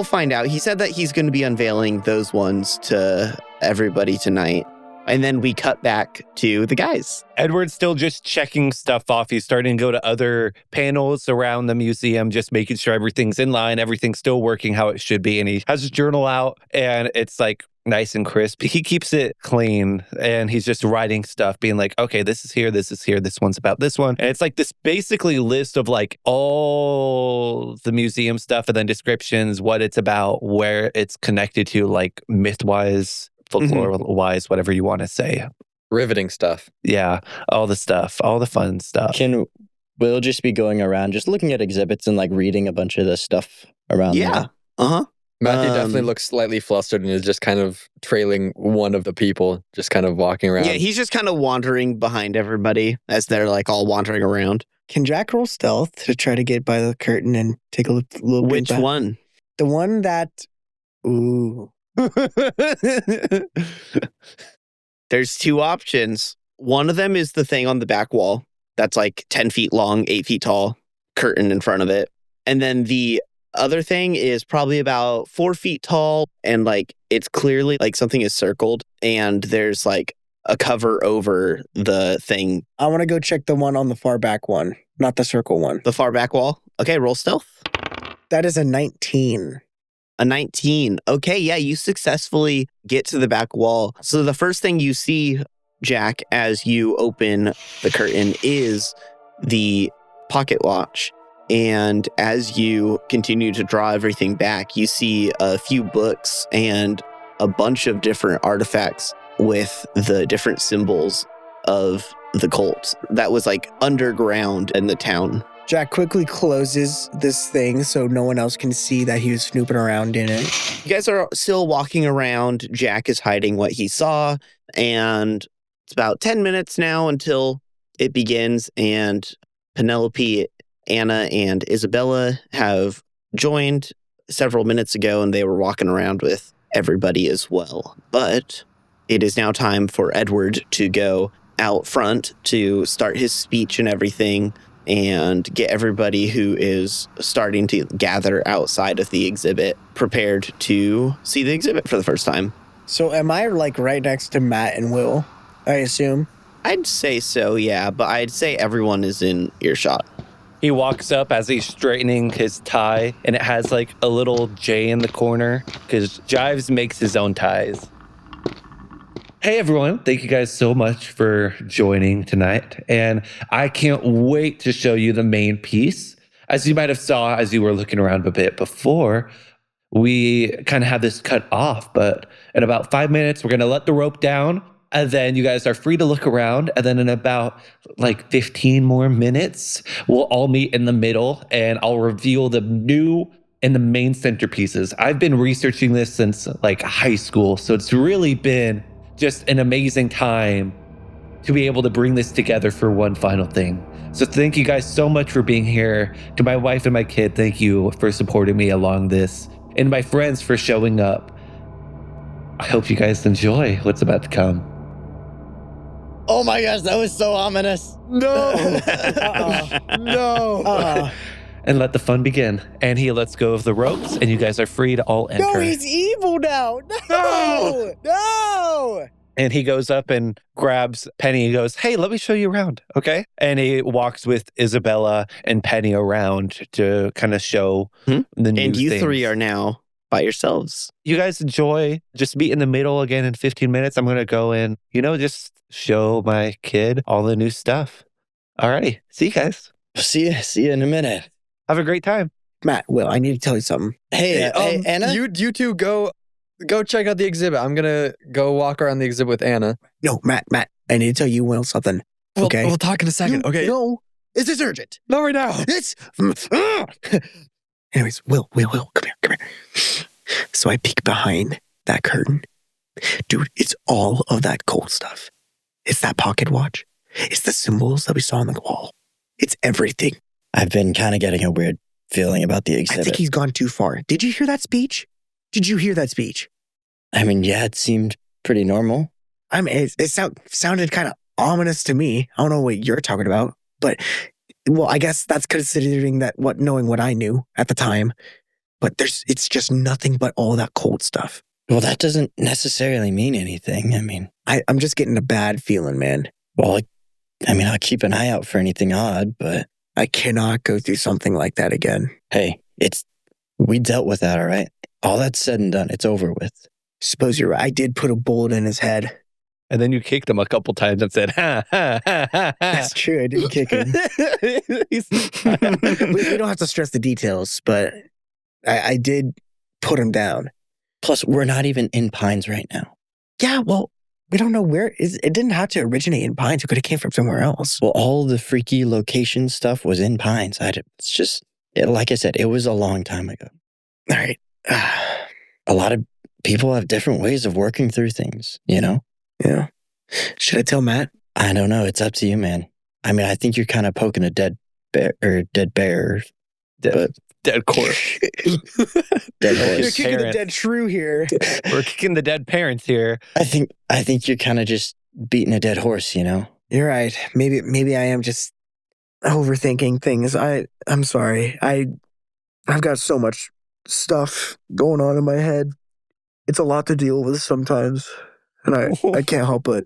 find out. He said that he's going to be unveiling those ones to everybody tonight." And then we cut back to the guys. Edward's still just checking stuff off. He's starting to go to other panels around the museum, just making sure everything's in line, everything's still working how it should be. And he has his journal out, and it's like nice and crisp. He keeps it clean, and he's just writing stuff, being like, okay, this is here, this one's about this one. And it's like this basically list of like all the museum stuff, and then descriptions, what it's about, where it's connected to, like myth-wise, folklore-wise, whatever you want to say. Riveting stuff. Yeah, all the stuff, all the fun stuff. We'll just be going around, just looking at exhibits and like reading a bunch of the stuff around Yeah. there. Matthew definitely looks slightly flustered and is just kind of trailing one of the people, just kind of walking around. Yeah, he's just kind of wandering behind everybody as they're like all wandering around. Can Jack roll stealth to try to get by the curtain and take a little bit Which back? one? The one that... Ooh. There's two options. One of them is the thing on the back wall that's like 10 feet long, 8 feet tall, curtain in front of it. And then the other thing is probably about 4 feet tall, and like it's clearly like something is circled, and there's like a cover over the thing. I want to go check the one on the far back one, not the circle one. The far back wall. Okay, roll stealth. That is a 19. A 19. Okay, yeah, you successfully get to the back wall. So the first thing you see, Jack, as you open the curtain is the pocket watch. And as you continue to draw everything back, you see a few books and a bunch of different artifacts with the different symbols of the cult that was like underground in the town. Jack quickly closes this thing so no one else can see that he was snooping around in it. You guys are still walking around. Jack is hiding what he saw, and it's about 10 minutes now until it begins, and Penelope, Anna, and Isabella have joined several minutes ago, and they were walking around with everybody as well. But it is now time for Edward to go out front to start his speech and everything, and get everybody who is starting to gather outside of the exhibit prepared to see the exhibit for the first time. So am I like right next to Matt and Will? I assume. I'd say so, yeah, but I'd say everyone is in earshot. He walks up as he's straightening his tie, and it has like a little J in the corner because Jives makes his own ties. Hey everyone, thank you guys so much for joining tonight. And I can't wait to show you the main piece. As you might have saw as you were looking around a bit before, we kind of have this cut off, but in about 5 minutes, we're gonna let the rope down. And then you guys are free to look around. And then in about like 15 more minutes, we'll all meet in the middle and I'll reveal the new and the main centerpieces. I've been researching this since like high school. So it's really been just an amazing time to be able to bring this together for one final thing. So thank you guys so much for being here. To my wife and my kid, thank you for supporting me along this. And my friends for showing up. I hope you guys enjoy what's about to come. Oh my gosh, that was so ominous. No. No. And let the fun begin. And he lets go of the ropes, and you guys are free to all enter. No, he's evil now. No. No. And he goes up and grabs Penny and goes, hey, let me show you around, okay? And he walks with Isabella and Penny around to kind of show the new And you things. three are now by yourselves. You guys enjoy. Just meet in the middle again in 15 minutes. I'm going to go in, just show my kid all the new stuff. Alrighty. See you guys. See you in a minute. Have a great time. Matt, Will, I need to tell you something. Hey, hey, Anna? You two go check out the exhibit. I'm gonna go walk around the exhibit with Anna. No, Matt, I need to tell you, Will, something. Okay. We'll talk in a second. Okay. No, is this urgent? Not right now. It's. Anyways, Will, come here. So I peek behind that curtain. Dude, it's all of that cool stuff. It's that pocket watch. It's the symbols that we saw on the wall. It's everything. I've been kind of getting a weird feeling about the I exhibit. think he's gone too far. Did you hear that speech? I mean, yeah, it seemed pretty normal. I mean, it sounded kind of ominous to me. I don't know what you're talking about, but well, I guess that's considering knowing what I knew at the time. But it's just nothing but all that cold stuff. Well, that doesn't necessarily mean anything. I mean, I'm just getting a bad feeling, man. well, I'll keep an eye out for anything odd, but I cannot go through something like that again. hey, we dealt with that, all right? All that's said and done, it's over with. Suppose you're right. I did put a bullet in his head. And then you kicked him a couple times and said, ha, ha, ha, ha, ha. That's true. I did kick him. we don't have to stress the details, but I did put him down. Plus, we're not even in Pines right now. Yeah, well, we don't know where. It didn't have to originate in Pines. It could have came from somewhere else. Well, all the freaky location stuff was in Pines. It's just, like I said, it was a long time ago. All right. A lot of people have different ways of working through things, Yeah. Should I tell Matt? I don't know. It's up to you, man. I mean, I think you're kind of poking a dead bear. Dead corpse. Dead You're horse. kicking the Parents. dead shrew here. We're kicking the dead parents here. I think you're kind of just beating a dead horse, You're right. Maybe I am just overthinking things. I'm sorry. I've got so much stuff going on in my head. It's a lot to deal with sometimes, and I can't help but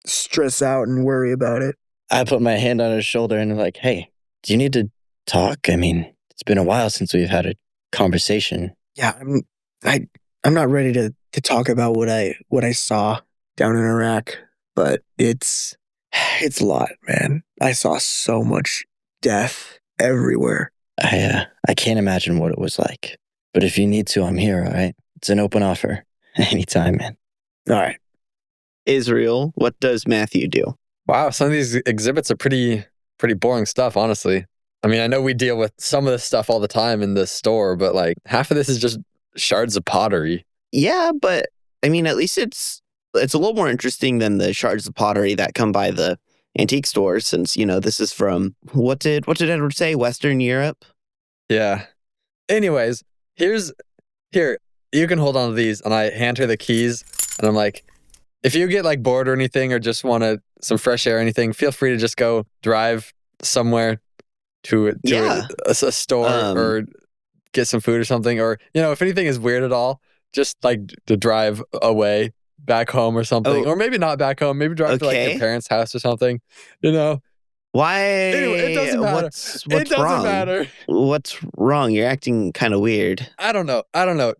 stress out and worry about it. I put my hand on his shoulder and I'm like, hey, do you need to talk? I mean, it's been a while since we've had a conversation. Yeah, I'm not ready to talk about what I saw down in Iraq, but it's a lot, man. I saw so much death everywhere. I can't imagine what it was like. But if you need to, I'm here, all right? It's an open offer. Anytime, man. All right. Israel, what does Matthew do? Wow, some of these exhibits are pretty boring stuff, honestly. I mean, I know we deal with some of this stuff all the time in the store, but like half of this is just shards of pottery. Yeah, but I mean, at least it's a little more interesting than the shards of pottery that come by the antique stores, since this is from what did Edward say? Western Europe. Yeah. Anyways, here, you can hold on to these, and I hand her the keys, and I'm like, if you get like bored or anything, or just want some fresh air or anything, feel free to just go drive somewhere to a store or get some food or something, or if anything is weird at all, just like to drive away. back home or something. Oh. Or maybe not back home. Maybe drive to like Okay. your parents' house or something. You know? Why? Anyway, it doesn't matter. What's It doesn't wrong? matter. What's wrong? You're acting kind of weird. I don't know.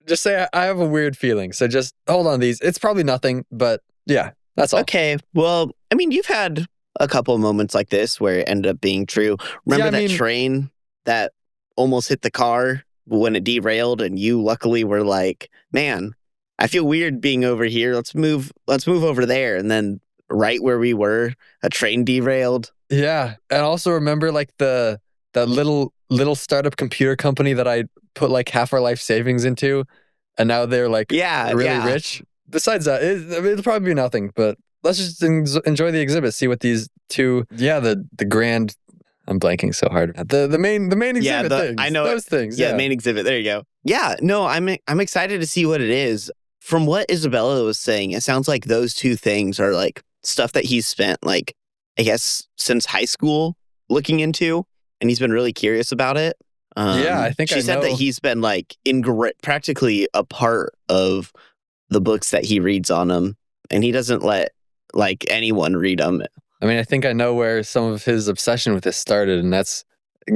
Just say I have a weird feeling. So just hold on to these. It's probably nothing, but yeah, that's all. Okay. Well, I mean, you've had a couple of moments like this where it ended up being true. Remember that train that almost hit the car when it derailed, and you luckily were like, "Man, I feel weird being over here. Let's move over there." And then right where we were, a train derailed. Yeah. And also remember like that little startup computer company that I put like half our life savings into, and now they're like really rich. Besides that, it'll probably be nothing, but let's just enjoy the exhibit, see what these two, the grand, I'm blanking so hard. The main exhibit things. I know those things. Yeah, main exhibit. There you go. Yeah, no, I'm excited to see what it is. From what Isabella was saying, it sounds like those two things are like stuff that he's spent like, I guess, since high school looking into, and he's been really curious about it. I think she said that he's been like practically a part of the books that he reads on them, and he doesn't let like anyone read them. I mean, I think I know where some of his obsession with this started, and that's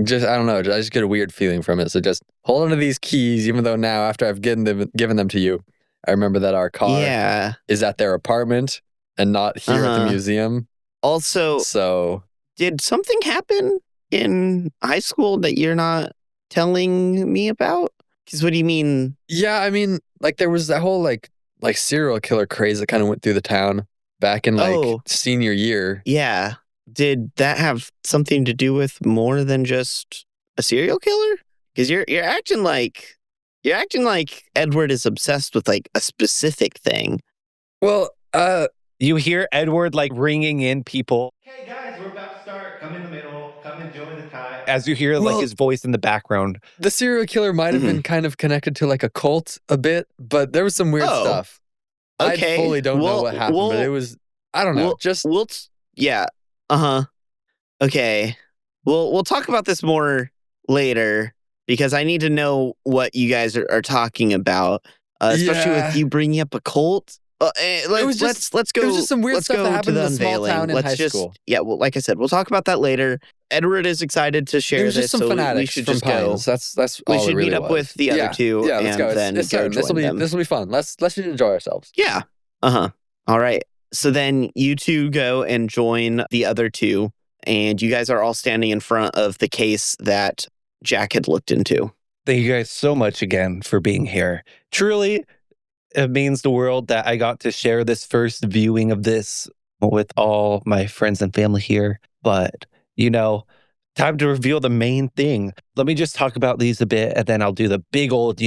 just, I don't know, I just get a weird feeling from it. So just hold on to these keys, even though now after I've given them to you, I remember that our car is at their apartment and not here at the museum. Also, so did something happen in high school that you're not telling me about? Because what do you mean? Yeah, I mean, like there was that whole like serial killer craze that kind of went through the town back in like senior year. Yeah. Did that have something to do with more than just a serial killer? Because you're acting like Edward is obsessed with like a specific thing. Well, you hear Edward like ringing in people. Okay, guys, we're about to start. Come in the middle. Come enjoy the time. As you hear like his voice in the background. The serial killer might have been kind of connected to like a cult a bit, but there was some weird stuff. Okay. I fully don't know what happened, but it was, I don't know. Okay. We'll talk about this more later because I need to know what you guys are talking about, especially with you bringing up a cult. Let's go. There's just some weird stuff that happened in a small town in high school. Yeah, well, like I said, we'll talk about that later. Edward is excited to share this, just some so fanatics we should from just Pines. go. That's all we should it really meet up was. with the other two let's go. then go join them. This will be fun. Let's just enjoy ourselves. Yeah. All right. So then you two go and join the other two, and you guys are all standing in front of the case that Jack had looked into. Thank you guys so much again for being here. Truly, it means the world that I got to share this first viewing of this with all my friends and family here. But, time to reveal the main thing. Let me just talk about these a bit, and then I'll do the big old,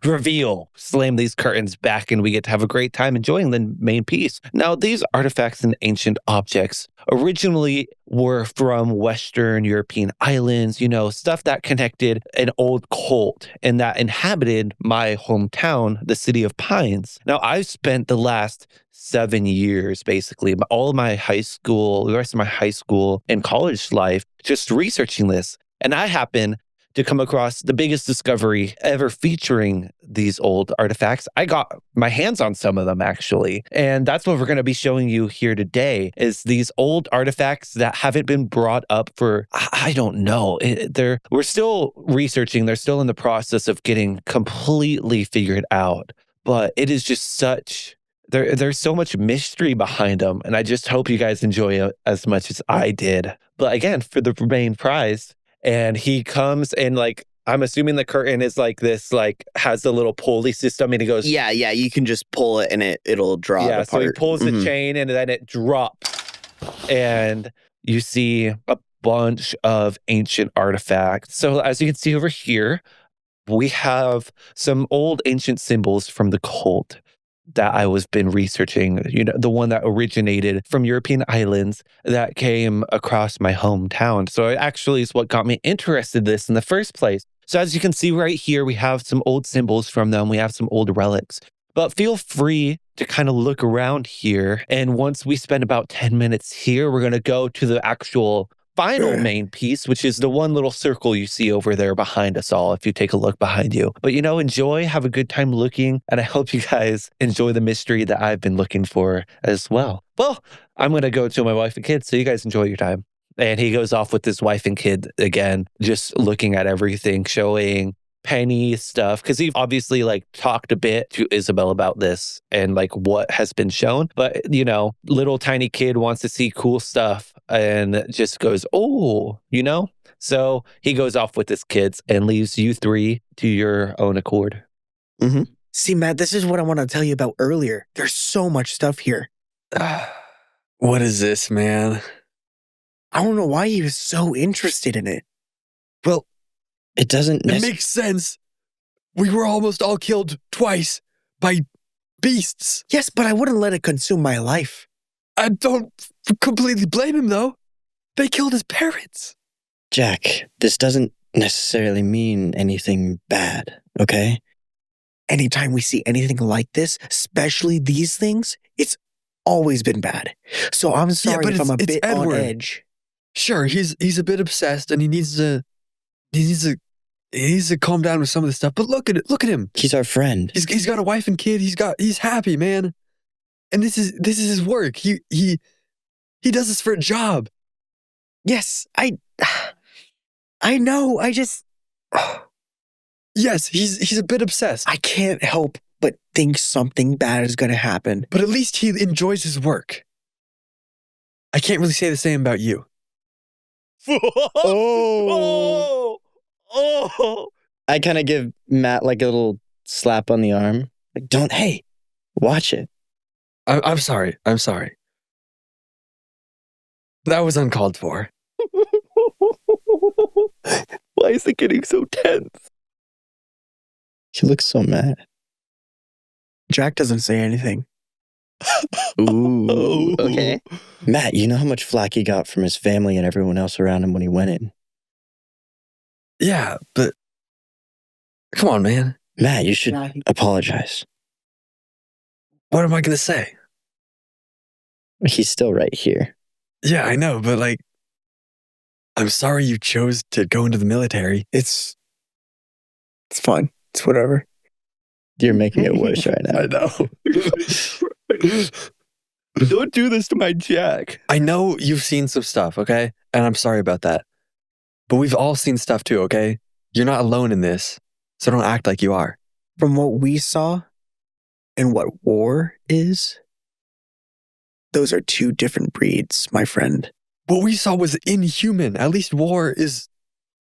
reveal. Slam these curtains back, and we get to have a great time enjoying the main piece. Now, these artifacts and ancient objects originally were from Western European islands, stuff that connected an old cult and that inhabited my hometown, the city of Pines. Now, I've spent the last 7 years, basically, all of my high school, the rest of my high school and college life, just researching this. And I happen to come across the biggest discovery ever featuring these old artifacts. I got my hands on some of them, actually. And that's what we're going to be showing you here today, is these old artifacts that haven't been brought up for, I don't know. We're still researching. They're still in the process of getting completely figured out. But it is just there's so much mystery behind them, and I just hope you guys enjoy it as much as I did. But again, for the main prize, and he comes and I'm assuming the curtain is like this, has a little pulley system, and he goes, yeah, you can just pull it and it'll drop apart. So he pulls the chain and then it drops, and you see a bunch of ancient artifacts. So as you can see over here, we have some old ancient symbols from the cult that I was been researching, the one that originated from European islands that came across my hometown. So it actually is what got me interested in this in the first place. So as you can see right here, we have some old symbols from them. We have some old relics. But feel free to kind of look around here. And once we spend about 10 minutes here, we're going to go to the actual final main piece, which is the one little circle you see over there behind us all, if you take a look behind you. But, enjoy, have a good time looking, and I hope you guys enjoy the mystery that I've been looking for as well. Well, I'm going to go to my wife and kids, so you guys enjoy your time. And he goes off with his wife and kid again, just looking at everything, showing Penny stuff, because he obviously talked a bit to Isabel about this and what has been shown. But, little tiny kid wants to see cool stuff and just goes, oh, So he goes off with his kids and leaves you three to your own accord. Mm-hmm. See, Matt, this is what I want to tell you about earlier. There's so much stuff here. What is this, man? I don't know why he was so interested in it. Well, It doesn't it makes sense. We were almost all killed twice by beasts. Yes, but I wouldn't let it consume my life. I don't completely blame him, though. They killed his parents. Jack, this doesn't necessarily mean anything bad, okay? Anytime we see anything like this, especially these things, it's always been bad. So I'm sorry but if I'm a it's bit Edward. on edge. Sure, he's a bit obsessed and he needs to calm down with some of this stuff. But look at it. Look at him. He's our friend. He's got a wife and kid. He's happy, man. And this is his work. He does this for a job. Yes, I know. I just Yes, he's a bit obsessed. I can't help but think something bad is going to happen. But at least he enjoys his work. I can't really say the same about you. Oh. I kind of give Matt a little slap on the arm. Hey, watch it. I'm sorry. I'm sorry. That was uncalled for. Why is it getting so tense? He looks so mad. Jack doesn't say anything. Ooh, okay. Matt, you know how much flack he got from his family and everyone else around him when he went in? Yeah, but come on, man. Matt, you should apologize. What am I going to say? He's still right here. Yeah, I know, but I'm sorry you chose to go into the military. It's fine. It's whatever. You're making it worse right now. I know. Don't do this to my Jack. I know you've seen some stuff, okay? And I'm sorry about that. But we've all seen stuff too, okay? You're not alone in this, so don't act like you are. From what we saw and what war is, those are two different breeds, my friend. What we saw was inhuman. At least war is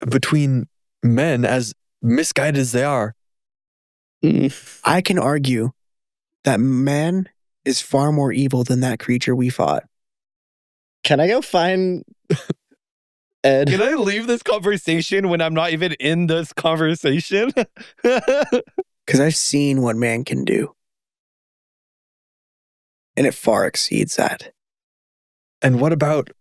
between men, as misguided as they are. I can argue that man is far more evil than that creature we fought. Can I go find Ed? Can I leave this conversation when I'm not even in this conversation? Because I've seen what man can do. And it far exceeds that. And what about...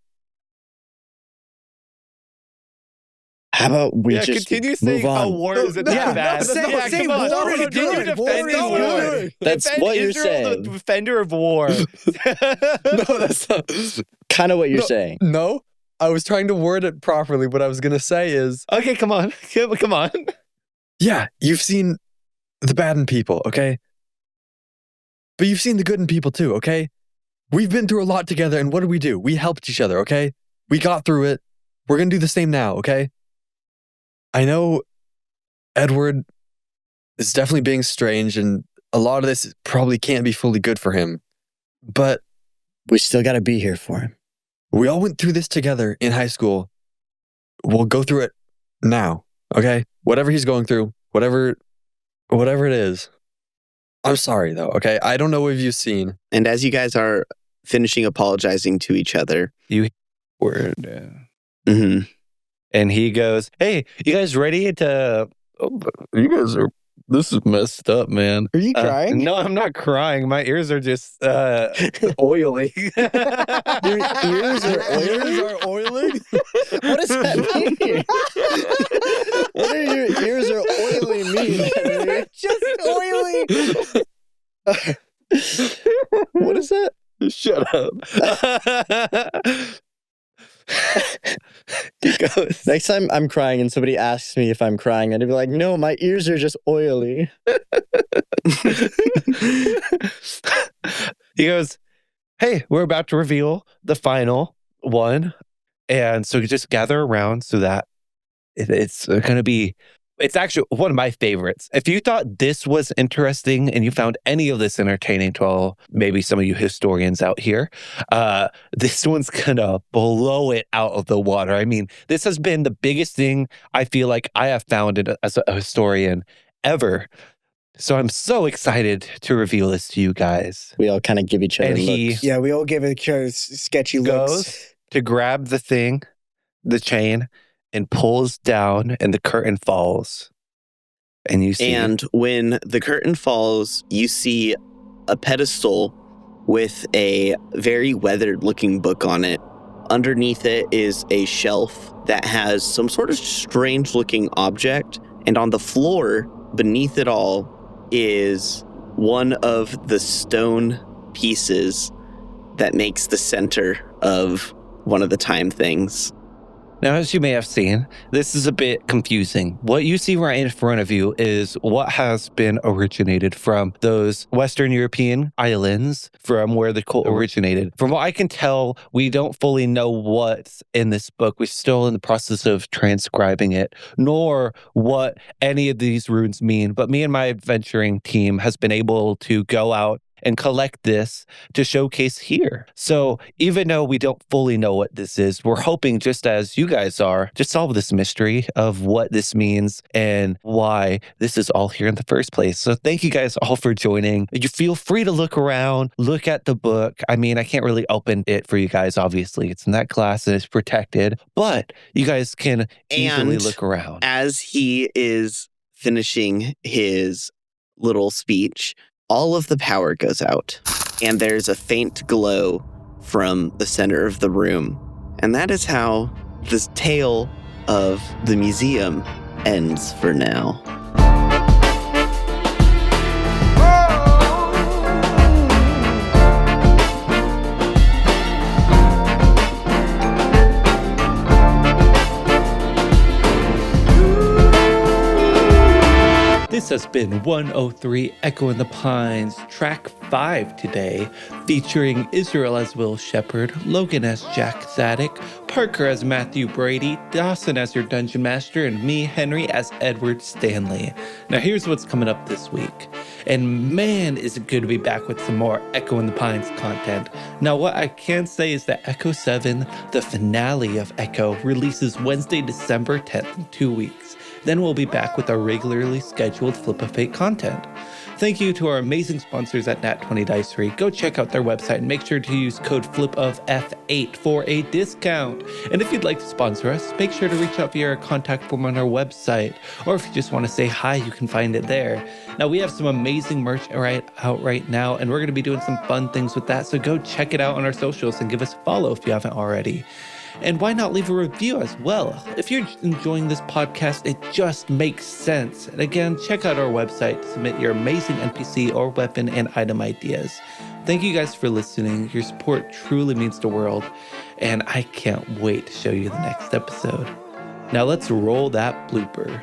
How about we just continue saying move how on? war isn't that bad. say Come on. war is Continue good. War defending is war. good. That's Defend what you're Israel, saying. the defender of war. No, that's not... Kind of what you're saying. No, I was trying to word it properly. What I was going to say is... Okay, come on. Come on. Yeah, you've seen the bad in people, okay? But you've seen the good in people too, okay? We've been through a lot together, and what do? We helped each other, okay? We got through it. We're going to do the same now, okay? I know Edward is definitely being strange, and a lot of this probably can't be fully good for him. But We still got to be here for him. we all went through this together in high school. We'll go through it now, okay? Whatever he's going through, whatever it is. I'm sorry, though, okay? I don't know if you've seen. And as you guys are finishing apologizing to each other, Word. mm-hmm. And he goes, hey, you guys ready to... you guys are... This is messed up, man. Are you crying? No, I'm not crying. My ears are just oily. Your ears are oiling? What does that mean? What do your ears are oily mean? Henry? Just oily. What is that? Shut up. goes, Next time I'm crying and somebody asks me if I'm crying, I'd be like, no, my ears are just oily. He goes, hey, we're about to reveal the final one. And so you just gather around so that it's going to be, it's actually one of my favorites. If you thought this was interesting and you found any of this entertaining to all, maybe some of you historians out here, this one's going to blow it out of the water. I mean, this has been the biggest thing I feel like I have found it as a historian ever. So I'm so excited to reveal this to you guys. We all kind of give each other And he looks. Yeah, we all give each other sketchy looks. goes to grab the thing, the chain, and pulls down, and the curtain falls. And you see. and when the curtain falls, you see a pedestal with a very weathered looking book on it. Underneath it is a shelf that has some sort of strange looking object. And on the floor beneath it all is one of the stone pieces that makes the center of one of the time things. Now, as you may have seen, this is a bit confusing. What you see right in front of you is what has been originated from those Western European islands from where the cult originated. From what I can tell, we don't fully know what's in this book. We're still in the process of transcribing it, nor what any of these runes mean. But me and my adventuring team has been able to go out and collect this to showcase here. So even though we don't fully know what this is, we're hoping, just as you guys are, to solve this mystery of what this means and why this is all here in the first place. So thank you guys all for joining. You feel free to look around, look at the book. I mean, I can't really open it for you guys, obviously. It's in that glass and it's protected, but you guys can easily look around. As he is finishing his little speech, all of the power goes out, and there's a faint glow from the center of the room. And that is how this tale of the museum ends for now. This has been 103 Echo in the Pines, track 5 today, featuring Israel as Will Shepard, Loghan as Jack Thaddic, Parker as Matthew Brady, Dawson as your Dungeon Master, and me, Henry, as Edward Stanley. Now here's what's coming up this week. And man, is it good to be back with some more Echo in the Pines content. Now what I can say is that Echo 7, the finale of Echo, releases Wednesday, December 10th in 2 weeks. Then we'll be back with our regularly scheduled Flip of Fate content. Thank you to our amazing sponsors at Nat20 Dicery. Go check out their website and make sure to use code FLIPOFF8 for a discount. And if you'd like to sponsor us, make sure to reach out via our contact form on our website. Or if you just want to say hi, you can find it there. Now, we have some amazing merch out right now, and we're going to be doing some fun things with that. So go check it out on our socials and give us a follow if you haven't already. And why not leave a review as well? If you're enjoying this podcast, it just makes sense. And again, check out our website to submit your amazing NPC or weapon and item ideas. Thank you guys for listening. Your support truly means the world, and I can't wait to show you the next episode. Now let's roll that blooper.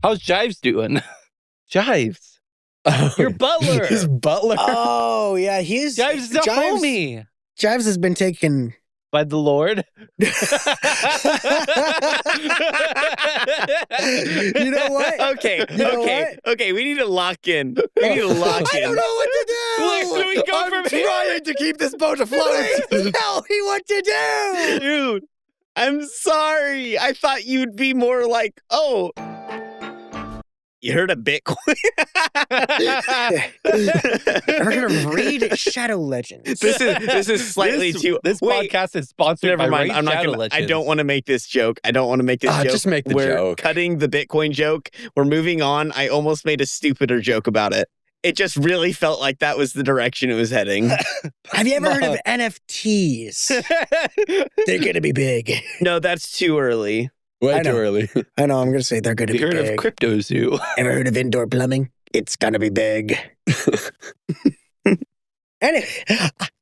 How's Jives doing? Jives, your butler. His butler? Oh, yeah, he's... Jives is a homie. Jives has been taken... By the Lord. You know what? Okay, You know what? okay, we need to lock in. We need to lock I in. don't know what to do! Where do we go I'm from here? trying to keep this boat afloat. Please tell me what to do! Dude, I'm sorry. I thought you'd be more like, oh, You heard of Bitcoin? We're gonna read Shadow Legends. This is slightly too. This Wait, podcast is sponsored never by mind. Raid I'm not Shadow gonna. I Legends. don't want to make this joke. I don't want to make this joke. Just make the We're joke. cutting the Bitcoin joke. We're moving on. I almost made a stupider joke about it. It just really felt like that was the direction it was heading. Have you ever heard of NFTs? They're gonna be big. No, that's too early. Way I too know. early. I know. I'm gonna say they're gonna You be heard big. of Crypto Zoo? Ever heard of indoor plumbing? It's gonna be big. Anyway,